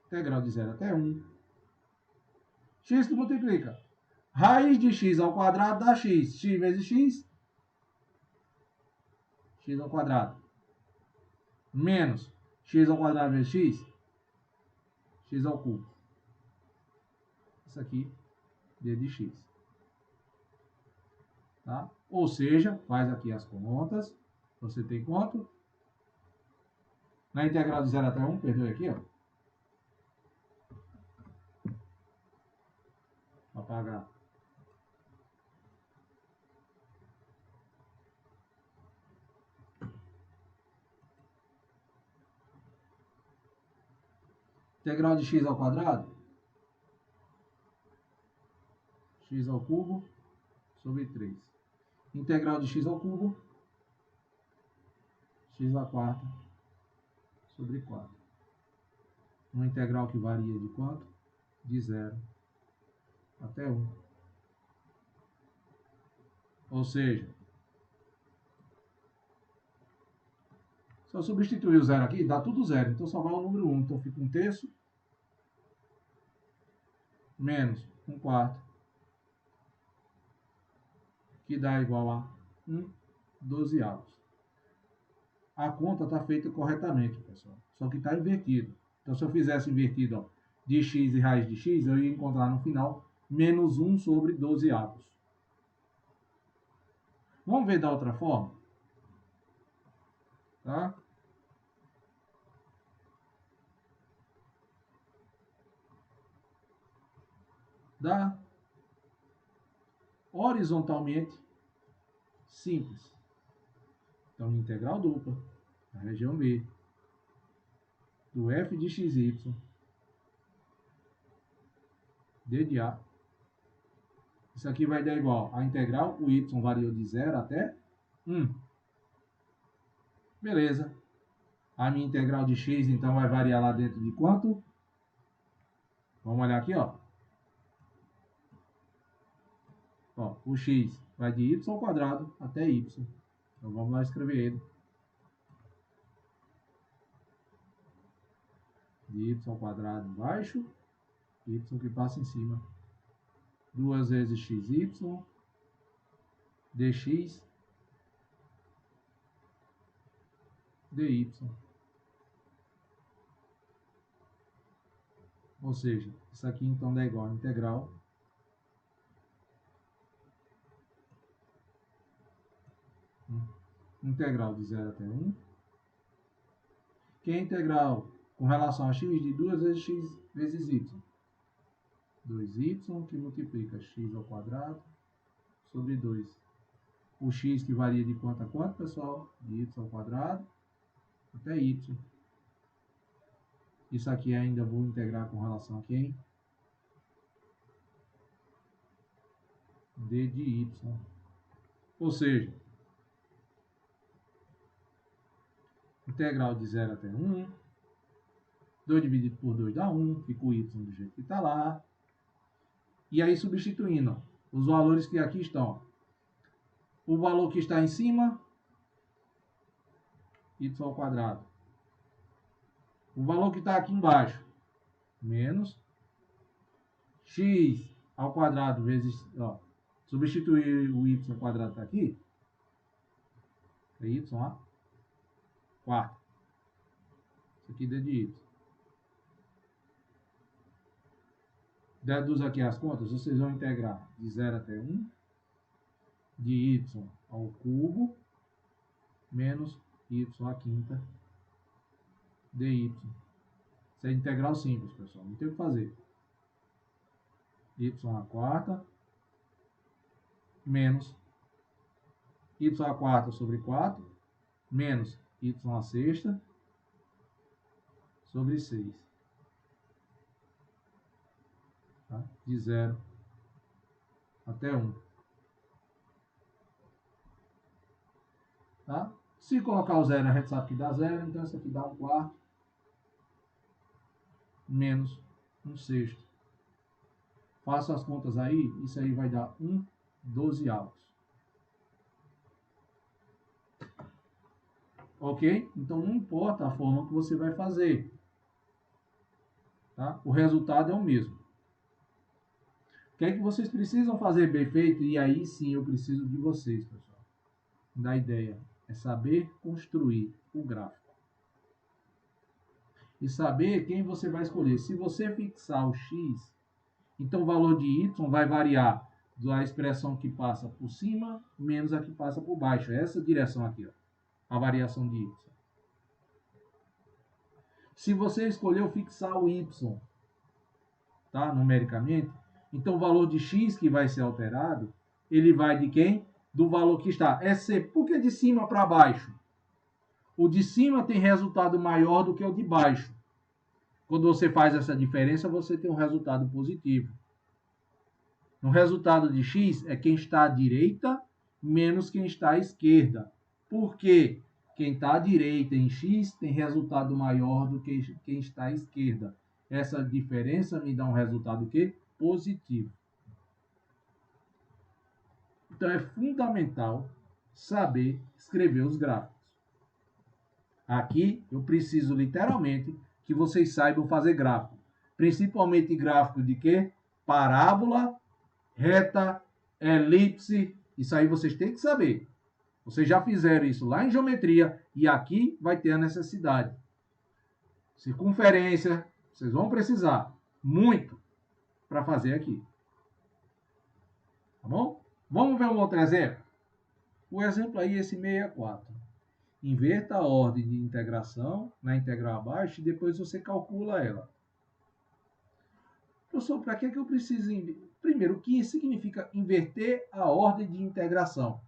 integral de 0 até 1. X que multiplica. Raiz de x ao quadrado dá x. X vezes x. X ao quadrado. Menos x ao quadrado vezes x. X ao cubo. Isso aqui, d de x. Tá? Ou seja, faz aqui as contas. Você tem quanto? Na integral de 0 até 1, perdoe aqui, ó. Vou apagar. Integral de x ao quadrado. X ao cubo sobre 3. Integral de x ao cubo. X à quarta sobre 4. Uma integral que varia de quanto? De 0 até 1. Ou seja, se eu substituir o 0 aqui, dá tudo 0. Então só vai o número 1. Então fica 1/3 menos 1/4, que dá igual a 1/12. A conta está feita corretamente, pessoal. Só que está invertido. Então se eu fizesse invertido, ó, de x e raiz de x, eu ia encontrar no final menos 1 sobre 12. Vamos ver da outra forma? Tá? Dá horizontalmente simples. Então, integral dupla, na região B, do f de xy, d de a. Isso aqui vai dar igual a integral, o y variou de 0 até 1. Beleza. A minha integral de x, então, vai variar lá dentro de quanto? Vamos olhar aqui, ó. Ó, o x vai de y ao quadrado até y. Então, vamos lá escrever ele. De y ao quadrado embaixo, y que passa em cima. 2 vezes xy, dx, dy. Ou seja, isso aqui então dá igual a integral de 0 até 1, que é integral com relação a x de 2 vezes x vezes y. 2y que multiplica x ao quadrado sobre 2. O x que varia de quanto a quanto, pessoal? De y ao quadrado até y. Isso aqui ainda vou integrar com relação a quem? D de y. Ou seja, integral de 0 até 1. 2 dividido por 2 dá 1. Fica o y do jeito que está lá. E aí, substituindo, ó, os valores que aqui estão. O valor que está em cima, y ao quadrado. O valor que está aqui embaixo, menos x ao quadrado vezes, ó, substituir o y ao quadrado está aqui, é y, ó, quarta. Isso aqui deu de y. Deduz aqui as contas, vocês vão integrar de 0 até 1, de y ao cubo, menos y à quinta, dy. Isso é integral simples, pessoal, não tem o que fazer. Y à quarta, menos y à quarta sobre 4, menos y à sexta, sobre 6. Tá? De 0 até 1. Tá? Se colocar o 0, a gente sabe que dá 0, então isso aqui dá 1 quarto, menos 1 sexto. Faço as contas aí, isso aí vai dar 1 12avos. Ok? Então não importa a forma que você vai fazer. Tá? O resultado é o mesmo. O que é que vocês precisam fazer bem feito? E aí sim eu preciso de vocês, pessoal. Da ideia é saber construir o gráfico. E saber quem você vai escolher. Se você fixar o x, então o valor de y vai variar da expressão que passa por cima menos a que passa por baixo. Essa direção aqui, ó, a variação de y. Se você escolheu fixar o y, tá, numericamente, então o valor de x que vai ser alterado, ele vai de quem? Do valor que está. Por que de cima para baixo? O de cima tem resultado maior do que o de baixo. Quando você faz essa diferença, você tem um resultado positivo. O resultado de x é quem está à direita menos quem está à esquerda. Por quê? Quem está à direita em x tem resultado maior do que quem está à esquerda. Essa diferença me dá um resultado o quê? Positivo. Então é fundamental saber escrever os gráficos. Aqui eu preciso literalmente que vocês saibam fazer gráfico. Principalmente gráfico de quê? Parábola, reta, elipse. Isso aí vocês têm que saber. Vocês já fizeram isso lá em geometria e aqui vai ter a necessidade. Circunferência, vocês vão precisar muito para fazer aqui. Tá bom? Vamos ver um outro exemplo? O exemplo aí é esse 64. Inverta a ordem de integração na integral abaixo e depois você calcula ela. Professor, para que eu preciso... Primeiro, o que significa inverter a ordem de integração?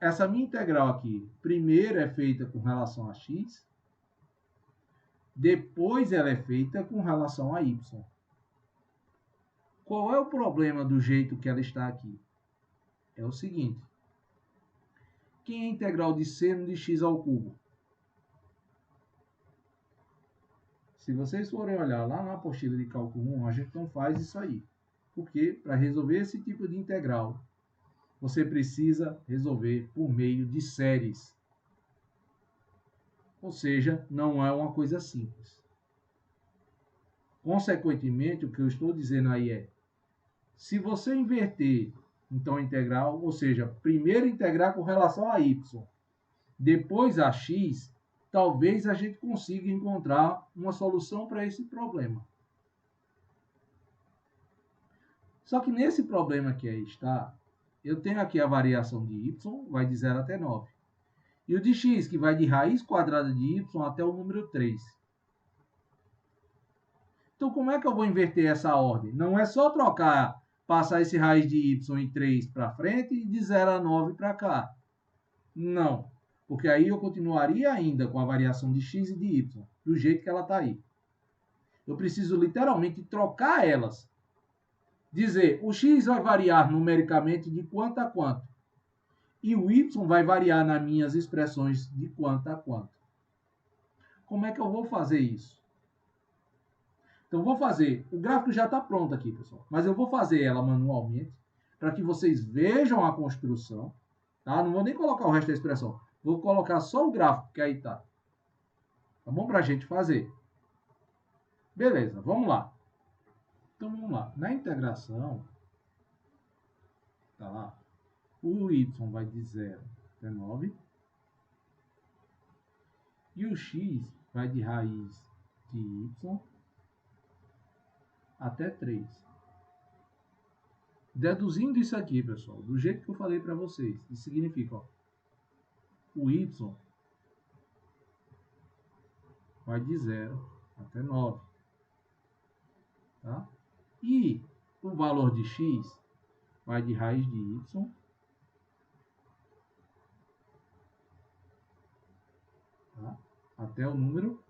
Essa minha integral aqui, primeiro é feita com relação a x, depois ela é feita com relação a y. Qual é o problema do jeito que ela está aqui? É o seguinte. Quem é a integral de seno de x ao cubo? Se vocês forem olhar lá na apostila de cálculo 1, a gente não faz isso aí. Porque para resolver esse tipo de integral, você precisa resolver por meio de séries. Ou seja, não é uma coisa simples. Consequentemente, o que eu estou dizendo aí é, se você inverter, então, a integral, ou seja, primeiro integrar com relação a y, depois a x, talvez a gente consiga encontrar uma solução para esse problema. Só que nesse problema que aí está, eu tenho aqui a variação de y, vai de 0 até 9. E o de x, que vai de raiz quadrada de y até o número 3. Então, como é que eu vou inverter essa ordem? Não é só trocar, passar esse raiz de y em 3 para frente e de 0 a 9 para cá. Não, porque aí eu continuaria ainda com a variação de x e de y, do jeito que ela está aí. Eu preciso literalmente trocar elas. Dizer, o x vai variar numericamente de quanto a quanto. E o y vai variar nas minhas expressões de quanto a quanto. Como é que eu vou fazer isso? Então, vou fazer... O gráfico já está pronto aqui, pessoal. Mas eu vou fazer ela manualmente, para que vocês vejam a construção. Tá? Não vou nem colocar o resto da expressão. Vou colocar só o gráfico que aí está. Tá bom? Para a gente fazer. Beleza, vamos lá. Então, vamos lá. Na integração, tá lá, o y vai de 0 até 9. E o x vai de raiz de y até 3. Deduzindo isso aqui, pessoal, do jeito que eu falei para vocês, isso significa, ó, o y vai de 0 até 9. Tá? E o valor de x vai de raiz de y tá? Até o número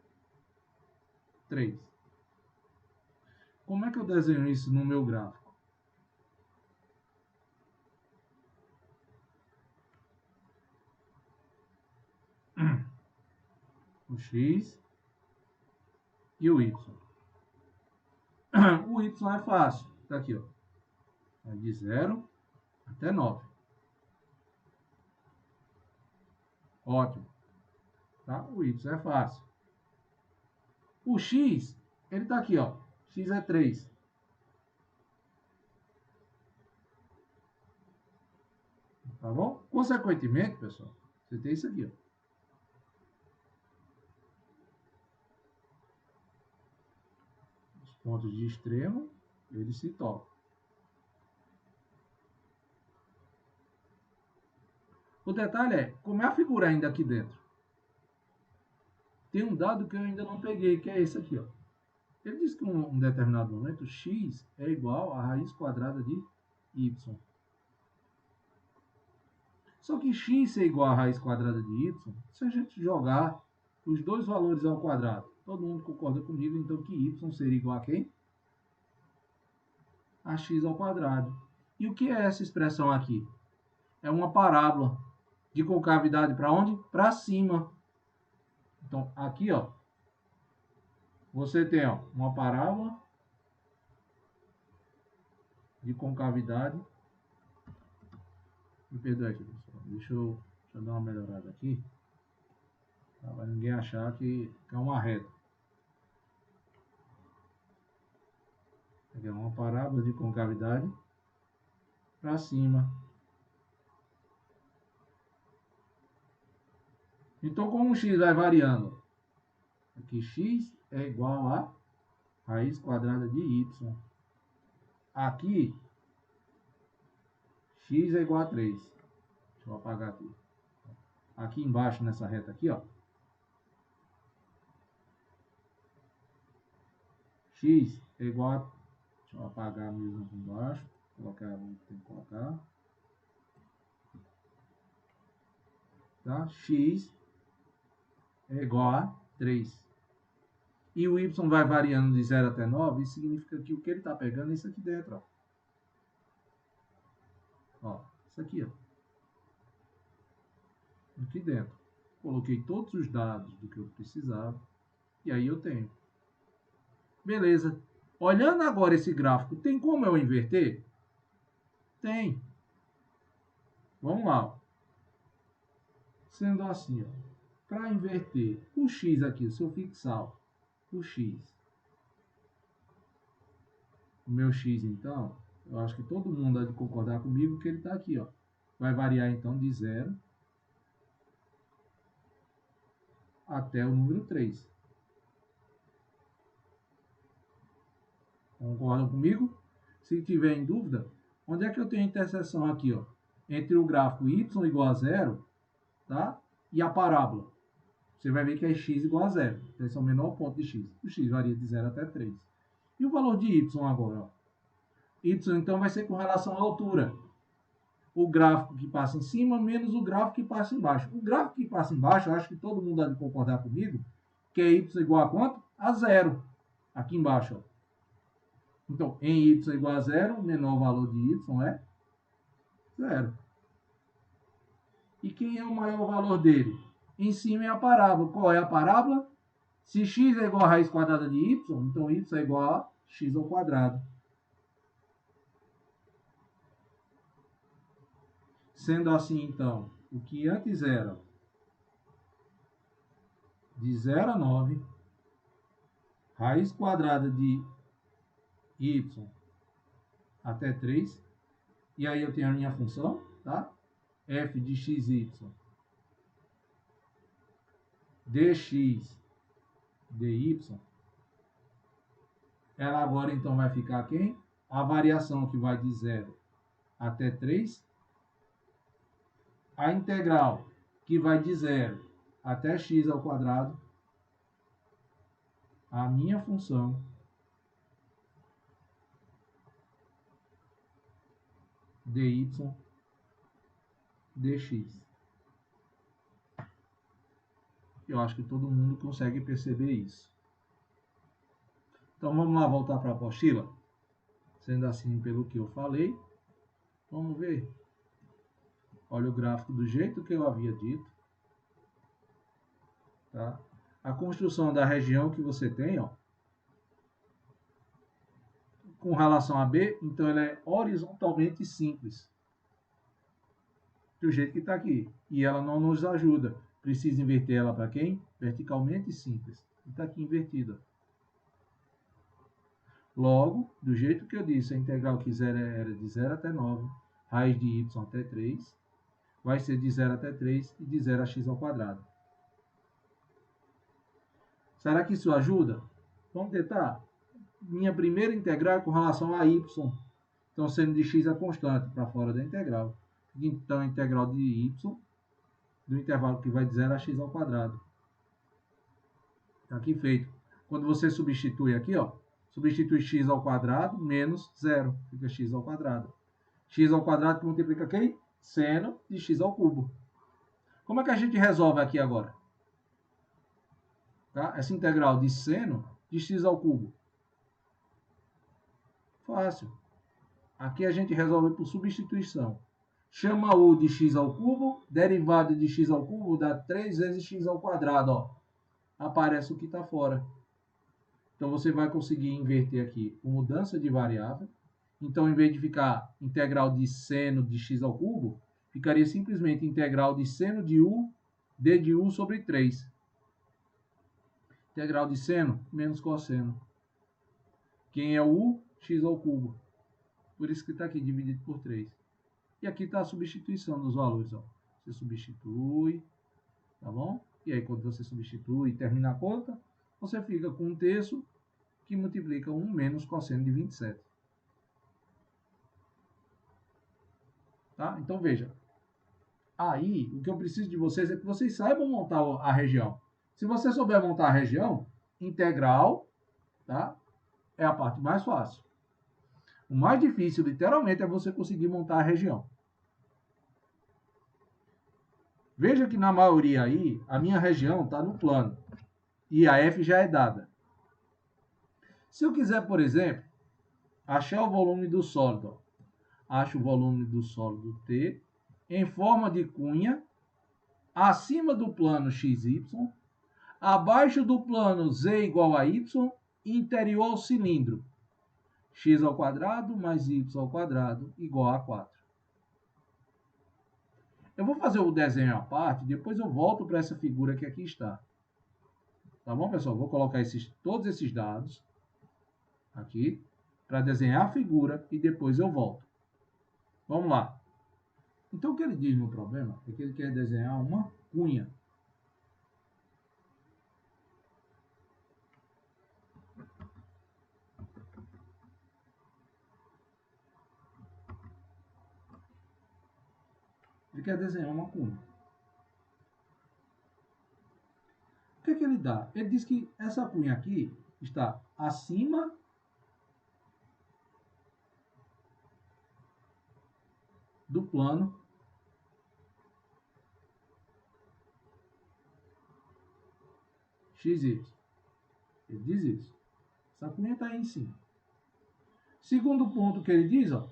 3. Como é que eu desenho isso no meu gráfico? O x e o y. O y é fácil. Tá aqui, ó. Vai de 0 até 9. Ótimo. Tá? O y é fácil. O x, ele tá aqui, ó. X é 3. Tá bom? Consequentemente, pessoal, você tem isso aqui, ó. Os pontos de extremo, eles se tocam. O detalhe é, como é a figura ainda aqui dentro? Tem um dado que eu ainda não peguei, que é esse aqui, ó. Ele diz que em um determinado momento x é igual a raiz quadrada de y. Só que x ser igual a raiz quadrada de y, se a gente jogar os dois valores ao quadrado, todo mundo concorda comigo, então que y seria igual a quem? A x ao quadrado. E o que é essa expressão aqui? É uma parábola de concavidade para onde? Para cima. Então, aqui, ó, você tem, ó, uma parábola de concavidade. Me perdoe aqui, pessoal. Deixa eu dar uma melhorada aqui. Tá? Para ninguém achar que é uma reta. Aqui é uma parábola de concavidade para cima. Então, como o x vai variando? Aqui x é igual a raiz quadrada de y. Aqui, x é igual a 3. Deixa eu apagar aqui. Aqui embaixo, nessa reta aqui, ó. X é igual a... Deixa eu apagar mesmo aqui embaixo. Colocar onde tem que colocar. Tá? X é igual a 3. E o y vai variando de 0 até 9. Isso significa que o que ele está pegando é isso aqui dentro. Ó, isso aqui, ó. Aqui dentro. Coloquei todos os dados do que eu precisava. E aí eu tenho. Beleza. Olhando agora esse gráfico, tem como eu inverter? Tem. Vamos lá. Sendo assim, para inverter o x aqui, se eu fixar o x, o meu x então, eu acho que todo mundo há de concordar comigo que ele está aqui, ó. Vai variar então de 0 até o número 3. Concordam comigo? Se tiver em dúvida, onde é que eu tenho a interseção aqui, ó? Entre o gráfico y igual a 0, tá? E a parábola. Você vai ver que é x igual a 0. Esse é o menor ponto de x. O x varia de 0 até 3. E o valor de y agora, ó? Y então vai ser com relação à altura. O gráfico que passa em cima menos o gráfico que passa embaixo. O gráfico que passa embaixo, eu acho que todo mundo deve concordar comigo, que é y igual a quanto? A 0. Aqui embaixo, ó. Então, em y igual a 0, o menor valor de y é 0. E quem é o maior valor dele? Em cima é a parábola. Qual é a parábola? Se x é igual a raiz quadrada de y, então y é igual a x ao quadrado. Sendo assim, então, o que antes era de 0 a 9, raiz quadrada de y até 3, e aí eu tenho a minha função, tá? F de xy dx dy, ela agora então vai ficar quem? A variação que vai de 0 até 3, a integral que vai de 0 até x ao quadrado, a minha função dy dx. Eu acho que todo mundo consegue perceber isso. Então vamos lá voltar para a apostila. Sendo assim, pelo que eu falei, vamos ver. Olha o gráfico do jeito que eu havia dito. Tá? A construção da região que você tem, ó, com relação a B, então ela é horizontalmente simples. Do jeito que está aqui. E ela não nos ajuda. Precisa inverter ela para quem? Verticalmente simples. Está aqui invertida. Logo, do jeito que eu disse, a integral que era de 0 até 9, raiz de y até 3, vai ser de 0 até 3 e de 0 a x ao quadrado. Será que isso ajuda? Vamos tentar? Minha primeira integral é com relação a y. Então, sendo de x é constante para fora da integral. Então, a integral de y, do intervalo que vai de 0 a x ao quadrado. Está aqui feito. Quando você substitui aqui, ó, substitui x ao quadrado menos 0. Fica x ao quadrado. X ao quadrado que multiplica quem? Seno de x ao cubo. Como é que a gente resolve aqui agora? Tá? Essa integral de seno de x ao cubo. Fácil. Aqui a gente resolve por substituição. Chama u de x ao cubo, derivada de x ao cubo dá 3 vezes x ao quadrado. Ó. Aparece o que está fora. Então, você vai conseguir inverter aqui com mudança de variável. Então, em vez de ficar integral de seno de x ao cubo, ficaria simplesmente integral de seno de u, d de u sobre 3. Integral de seno menos cosseno. Quem é o u? X ao cubo. Por isso que está aqui dividido por 3. E aqui está a substituição dos valores. Ó. Você substitui, tá bom? E aí, quando você substitui e termina a conta, você fica com 1/3 que multiplica 1 menos cosseno de 27. Tá? Então, veja. Aí, o que eu preciso de vocês é que vocês saibam montar a região. Se você souber montar a região, integral, tá? É a parte mais fácil. O mais difícil, literalmente, é você conseguir montar a região. Veja que na maioria aí, a minha região está no plano. E a F já é dada. Se eu quiser, por exemplo, achar o volume do sólido, acho o volume do sólido T em forma de cunha, acima do plano XY, abaixo do plano Z igual a Y, interior ao cilindro, x ao quadrado mais y ao quadrado igual a 4. Eu vou fazer o desenho à parte, depois eu volto para essa figura que aqui está. Tá bom, pessoal? Vou colocar todos esses dados aqui para desenhar a figura e depois eu volto. Vamos lá. Então, o que ele diz no problema é que ele quer desenhar uma cunha. Ele quer desenhar uma cunha. O que é que ele dá? Ele diz que essa cunha aqui está acima do plano XY. Ele diz isso. Essa cunha está aí em cima. Segundo ponto que ele diz, ó,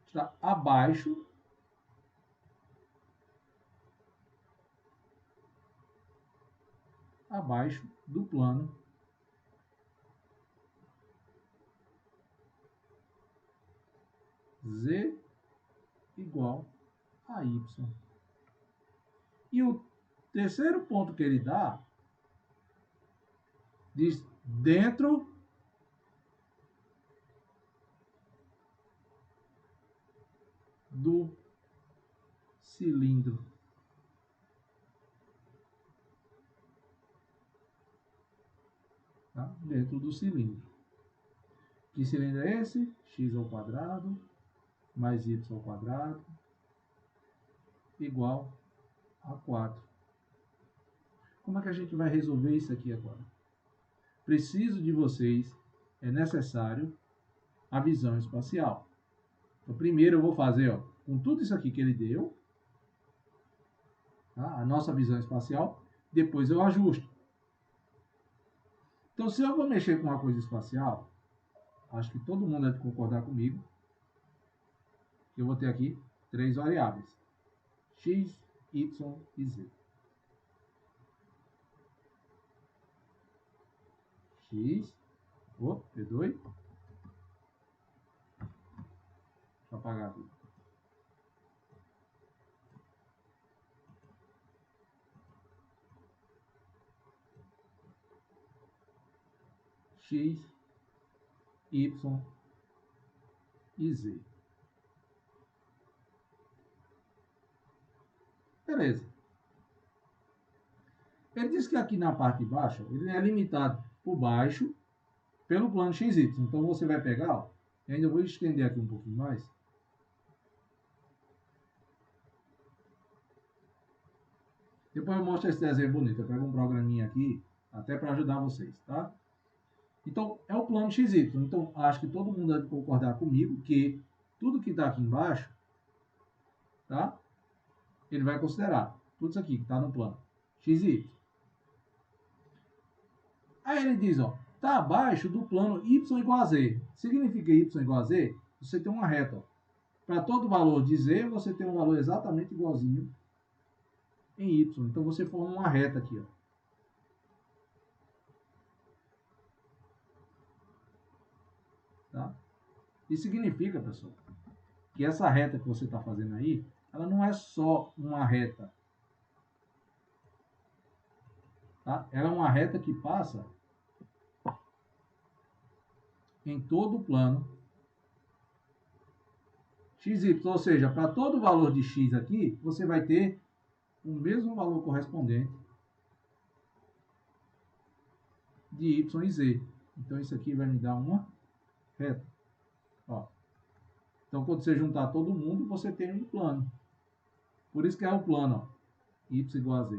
está abaixo do plano Z igual a Y. E o terceiro ponto que ele dá diz dentro do cilindro. Tá? Dentro do cilindro. Que cilindro é esse? X ao quadrado mais y ao quadrado igual a 4. Como é que a gente vai resolver isso aqui agora? Preciso de vocês, é necessário a visão espacial. Então, primeiro eu vou fazer, ó, com tudo isso aqui que ele deu, tá? A nossa visão espacial, depois eu ajusto. Então, se eu vou mexer com uma coisa espacial, acho que todo mundo deve concordar comigo, que eu vou ter aqui 3 variáveis, x, y e z. X, perdoe, deixa eu apagar aqui. X, Y e Z. Beleza. Ele diz que aqui na parte de baixo, ele é limitado por baixo pelo plano XY. Então você vai pegar, ó, e ainda vou estender aqui um pouquinho mais. Depois eu mostro esse desenho bonito. Eu pego um programinha aqui, até para ajudar vocês, tá? Então, é o plano XY. Então, acho que todo mundo deve concordar comigo que tudo que está aqui embaixo, tá? Ele vai considerar tudo isso aqui que está no plano XY. Aí ele diz, ó, está abaixo do plano y igual a z. Significa y igual a z, você tem uma reta. Para todo valor de z, você tem um valor exatamente igualzinho em y. Então, você forma uma reta aqui, ó. Tá? Isso significa, pessoal, que essa reta que você está fazendo aí, ela não é só uma reta. Tá? Ela é uma reta que passa em todo o plano XY, ou seja, para todo valor de x aqui, você vai ter o mesmo valor correspondente de y e z. Então, isso aqui vai me dar uma reta. Ó. Então, quando você juntar todo mundo, você tem um plano. Por isso que é o plano, ó, y igual a z.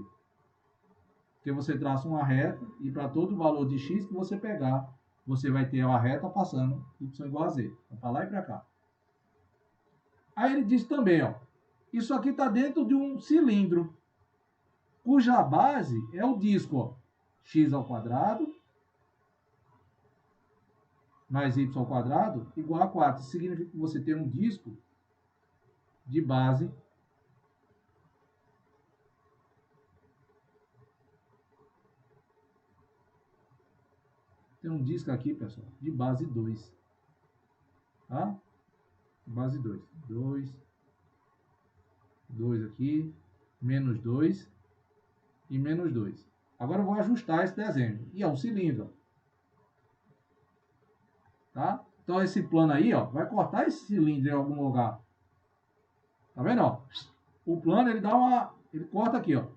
Porque você traça uma reta e para todo valor de x que você pegar, você vai ter a reta passando y igual a z. Então, para lá e para cá. Aí ele diz também, ó, isso aqui está dentro de um cilindro, cuja base é o disco, ó, x ao quadrado mais y ao quadrado igual a 4. Isso significa que você tem um disco de base tem um disco aqui, pessoal, de base 2. Tá? Base 2. 2 aqui, menos 2 e menos 2. Agora eu vou ajustar esse desenho. E é um cilindro. Tá? Então esse plano aí, ó, vai cortar esse cilindro em algum lugar. Tá vendo, ó? O plano, ele corta aqui, ó.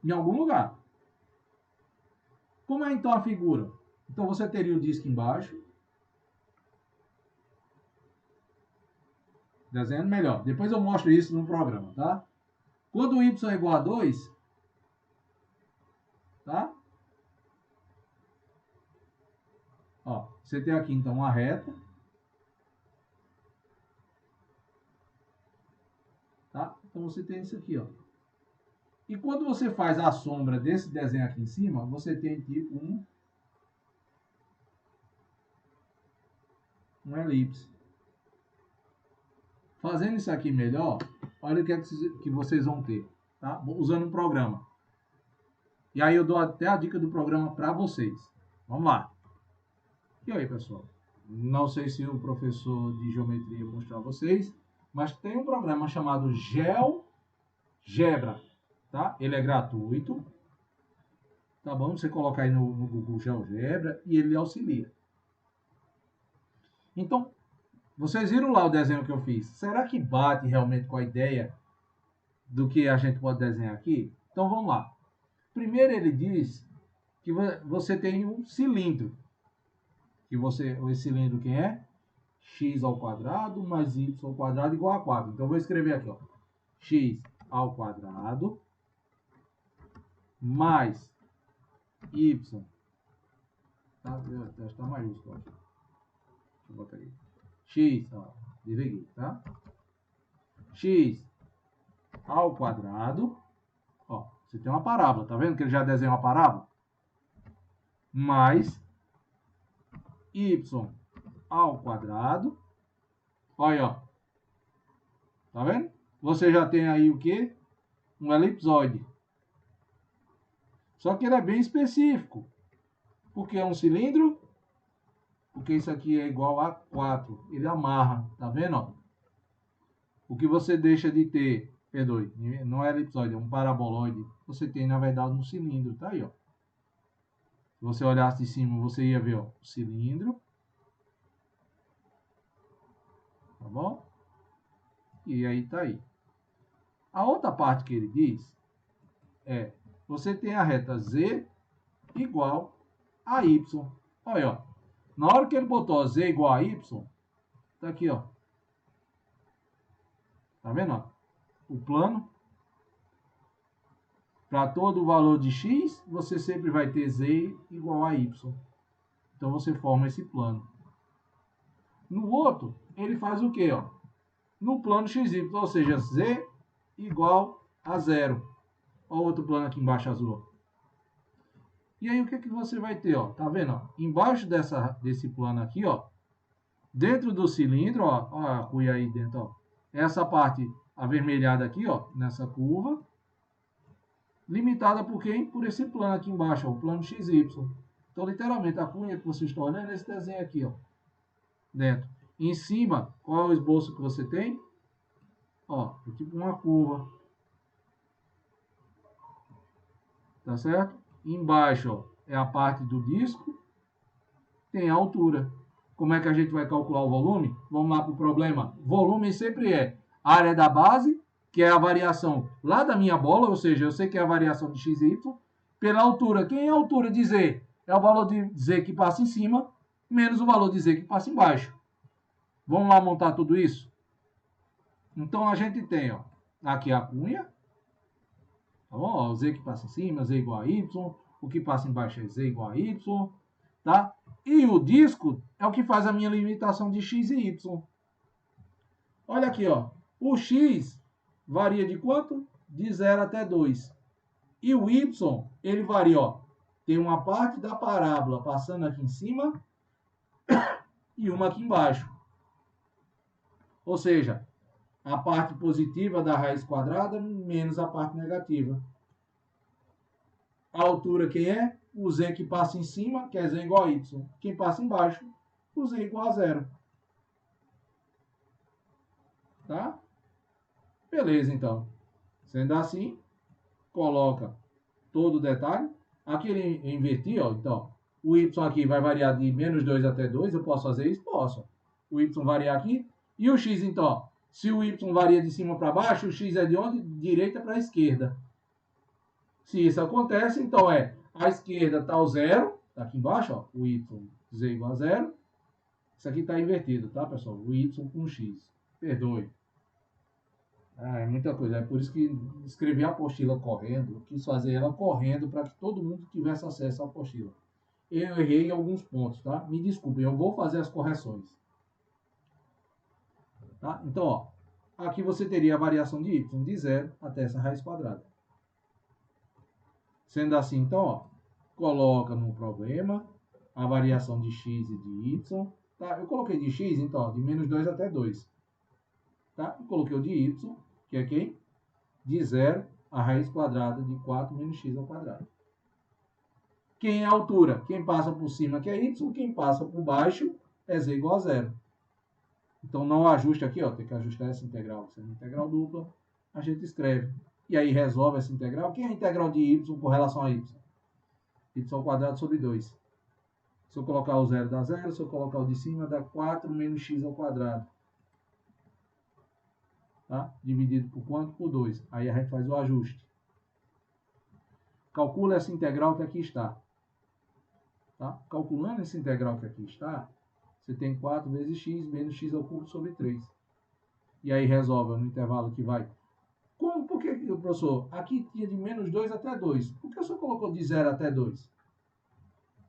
Em algum lugar. Como é então a figura? Então você teria o disco embaixo. Desenhando melhor. Depois eu mostro isso no programa, tá? Quando o y é igual a 2, tá? Ó, você tem aqui então uma reta. Tá? Então você tem isso aqui, ó. E quando você faz a sombra desse desenho aqui em cima, você tem tipo um elipse. Fazendo isso aqui melhor, olha o que é que vocês vão ter, tá? Usando um programa. E aí eu dou até a dica do programa para vocês. Vamos lá. E aí, pessoal? Não sei se o professor de geometria mostrou a vocês, mas tem um programa chamado GeoGebra, tá? Ele é gratuito, tá bom? Você coloca aí no Google GeoGebra e ele auxilia. Então, Vocês viram lá o desenho que eu fiz? Será que bate realmente com a ideia do que a gente pode desenhar aqui? Então vamos lá. Primeiro ele diz que você tem um cilindro. Esse cilindro quem é? X ao quadrado mais y ao quadrado igual a 4. Então eu vou escrever aqui, ó. X ao quadrado mais y. Tá maiúsculo aqui. Deixa eu botar aí. X, ó, dividir, tá? X ao quadrado. Ó, você tem uma parábola, tá vendo que ele já desenhou uma parábola? Mais y ao quadrado. Olha, ó. Tá vendo? Você já tem aí o quê? Um elipsoide. Só que ele é bem específico. Porque é um cilindro. Porque isso aqui é igual a 4. Ele amarra. Tá vendo? Ó? O que você deixa de ter, perdoe, não é elipsoide, é um paraboloide. Você tem, na verdade, um cilindro. Tá aí, ó. Se você olhasse de cima, você ia ver, ó, o cilindro. Tá bom? E aí tá aí. A outra parte que ele diz é, você tem a reta Z igual a Y. Olha, ó. Na hora que ele botou Z igual a Y, tá aqui, ó. Tá vendo, ó? O plano. Para todo o valor de X, você sempre vai ter Z igual a Y. Então, você forma esse plano. No outro, ele faz o quê, ó? No plano XY, ou seja, Z igual a 0. Olha o outro plano aqui embaixo azul. E aí, o que você vai ter, ó? Tá vendo, ó? Embaixo desse plano aqui, ó. Dentro do cilindro, ó. Ó a cuia aí dentro, ó. Essa parte avermelhada aqui, ó. Nessa curva. Limitada por quem? Por esse plano aqui embaixo, ó. O plano XY. Então, literalmente, a cunha que você está olhando é esse desenho aqui, ó. Dentro. Em cima, qual é o esboço que você tem? Ó, é tipo uma curva. Tá certo? Embaixo, ó, é a parte do disco. Tem a altura. Como é que a gente vai calcular o volume? Vamos lá para o problema. Volume sempre é a área da base, que é a variação lá da minha bola, ou seja, eu sei que é a variação de x e y, pela altura. Quem é a altura de z? É o valor de z que passa em cima, menos o valor de z que passa embaixo. Vamos lá montar tudo isso? Então, a gente tem, ó, aqui a cunha, tá bom? Ó, z que passa em cima, z igual a y, o que passa embaixo é z igual a y, tá? E o disco é o que faz a minha limitação de x e y. Olha aqui, ó. O x varia de quanto? De 0 até 2. E o y, ele varia, ó. Tem uma parte da parábola passando aqui em cima e uma aqui embaixo. Ou seja, a parte positiva da raiz quadrada menos a parte negativa. A altura quem é? O z que passa em cima, que é z igual a y. Quem passa embaixo, o z igual a 0. Tá? Beleza, então. Sendo assim, coloca todo o detalhe. Aqui ele inverti, ó. Então, o y aqui vai variar de menos 2 até 2. Eu posso fazer isso? Posso. O y variar aqui. E o x, então, se o y varia de cima para baixo, o x é de onde? De direita para a esquerda. Se isso acontece, então a esquerda está ao 0. Está aqui embaixo, ó. O y, z igual a 0. Isso aqui está invertido, tá, pessoal? O y com o x. Perdoe. É muita coisa. É por isso que escrevi a apostila correndo. Eu quis fazer ela correndo para que todo mundo tivesse acesso à apostila. Eu errei em alguns pontos, tá? Me desculpem, eu vou fazer as correções. Tá? Então, ó, aqui você teria a variação de y de 0 até essa raiz quadrada. Sendo assim, então, ó, coloca no problema a variação de x e de y. Tá? Eu coloquei de x, então, ó, de menos 2 até 2. Tá? Eu coloquei o de y, que é quem? De 0 a raiz quadrada de 4 menos x ao quadrado. Quem é a altura? Quem passa por cima que é y, quem passa por baixo é z igual a 0. Então, não ajuste aqui, ó, tem que ajustar essa integral. Sendo integral dupla, a gente escreve. E aí resolve essa integral. Quem é a integral de y com relação a y? Y ao quadrado sobre 2. Se eu colocar o zero, dá zero. Se eu colocar o de cima, dá 4 menos x ao quadrado. Tá? Dividido por quanto? Por 2. Aí a gente faz o ajuste. Calcula essa integral que aqui está. Tá? Calculando essa integral que aqui está, você tem 4 vezes x menos x ao cubo sobre 3. E aí resolve no intervalo que vai. Como? Por que, professor? Aqui tinha de menos 2 até 2. Por que o senhor colocou de 0 até 2?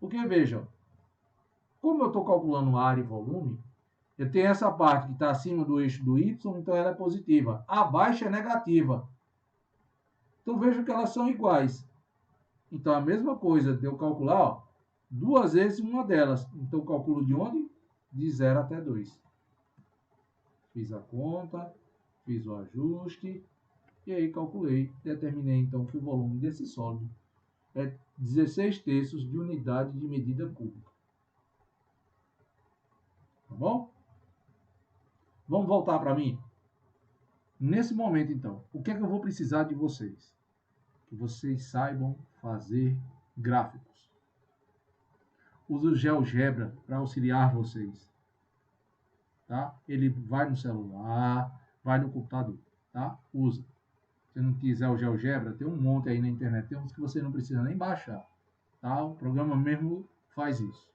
Porque, vejam, como eu estou calculando área e volume, eu tenho essa parte que está acima do eixo do y, então ela é positiva. Abaixo é negativa. Então, vejo que elas são iguais. Então, a mesma coisa de eu calcular, ó, 2 vezes uma delas. Então, eu calculo de onde? De 0 até 2. Fiz a conta, fiz o ajuste, e aí calculei. Determinei, então, que o volume desse sólido é 16 terços de unidade de medida cúbica. Tá bom? Vamos voltar para mim? Nesse momento, então, o que é que eu vou precisar de vocês? Que vocês saibam fazer gráficos. Uso o GeoGebra para auxiliar vocês. Tá? Ele vai no celular, vai no computador. Tá? Usa. Se não quiser o GeoGebra, tem um monte aí na internet. Tem uns que você não precisa nem baixar. Tá? O programa mesmo faz isso.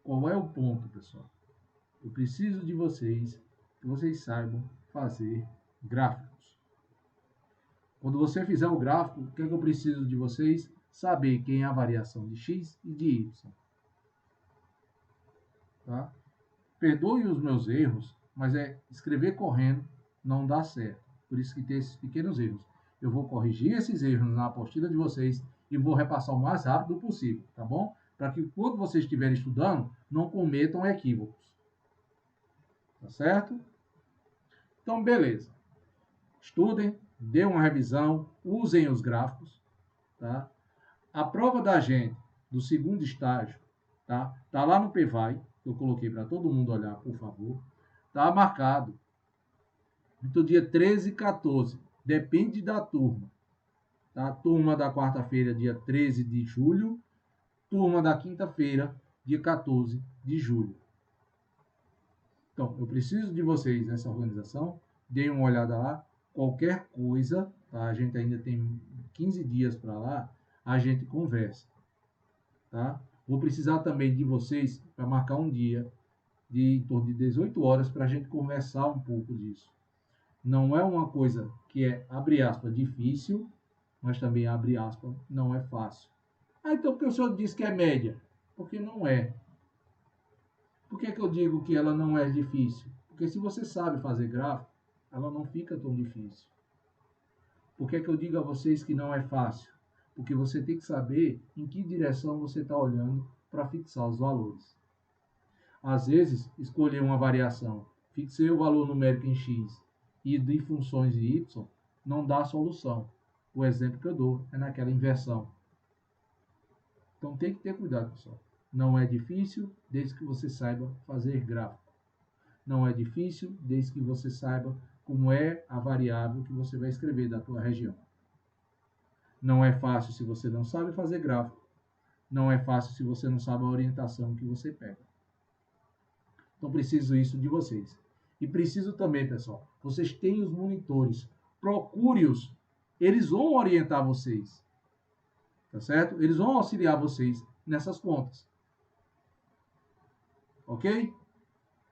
Qual é o ponto, pessoal? Eu preciso de vocês, que vocês saibam fazer gráficos. Quando você fizer o gráfico, o que é que eu preciso de vocês? Saber quem é a variação de x e de y. Tá? Perdoem os meus erros, mas escrever correndo não dá certo. Por isso que tem esses pequenos erros. Eu vou corrigir esses erros na apostila de vocês e vou repassar o mais rápido possível, tá bom? Para que quando vocês estiverem estudando, não cometam equívocos. Tá certo? Então, beleza. Estudem, dê uma revisão, usem os gráficos, tá? A prova da gente, do segundo estágio, tá? Tá lá no PVAI, que eu coloquei para todo mundo olhar, por favor. Tá marcado. Então, dia 13 e 14. Depende da turma. Tá? Turma da quarta-feira, dia 13 de julho. Turma da quinta-feira, dia 14 de julho. Então, eu preciso de vocês nessa organização. Deem uma olhada lá. Qualquer coisa, tá? A gente ainda tem 15 dias para lá, a gente conversa. Tá? Vou precisar também de vocês para marcar um dia de em torno de 18 horas para a gente conversar um pouco disso. Não é uma coisa que é, abre aspas, difícil, mas também, abre aspas, não é fácil. Ah, então por que o senhor disse que é média? Porque não é. Por que eu digo que ela não é difícil? Porque se você sabe fazer gráfico, ela não fica tão difícil. Por que eu digo a vocês que não é fácil? Porque você tem que saber em que direção você está olhando para fixar os valores. Às vezes, escolher uma variação, fixei o valor numérico em x e de funções de y, não dá solução. O exemplo que eu dou é naquela inversão. Então tem que ter cuidado, pessoal. Não é difícil, desde que você saiba fazer gráfico. Não é difícil, desde que você saiba como é a variável que você vai escrever da tua região. Não é fácil se você não sabe fazer gráfico. Não é fácil se você não sabe a orientação que você pega. Então, preciso isso de vocês. E preciso também, pessoal, vocês têm os monitores. Procure-os. Eles vão orientar vocês. Tá certo? Eles vão auxiliar vocês nessas contas. Ok?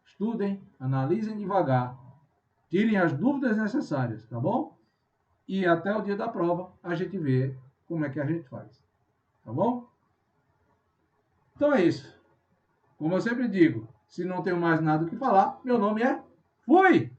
Estudem, analisem devagar. Tirem as dúvidas necessárias, tá bom? E até o dia da prova, a gente vê como é que a gente faz. Tá bom? Então é isso. Como eu sempre digo, se não tenho mais nada o que falar, meu nome é Fui!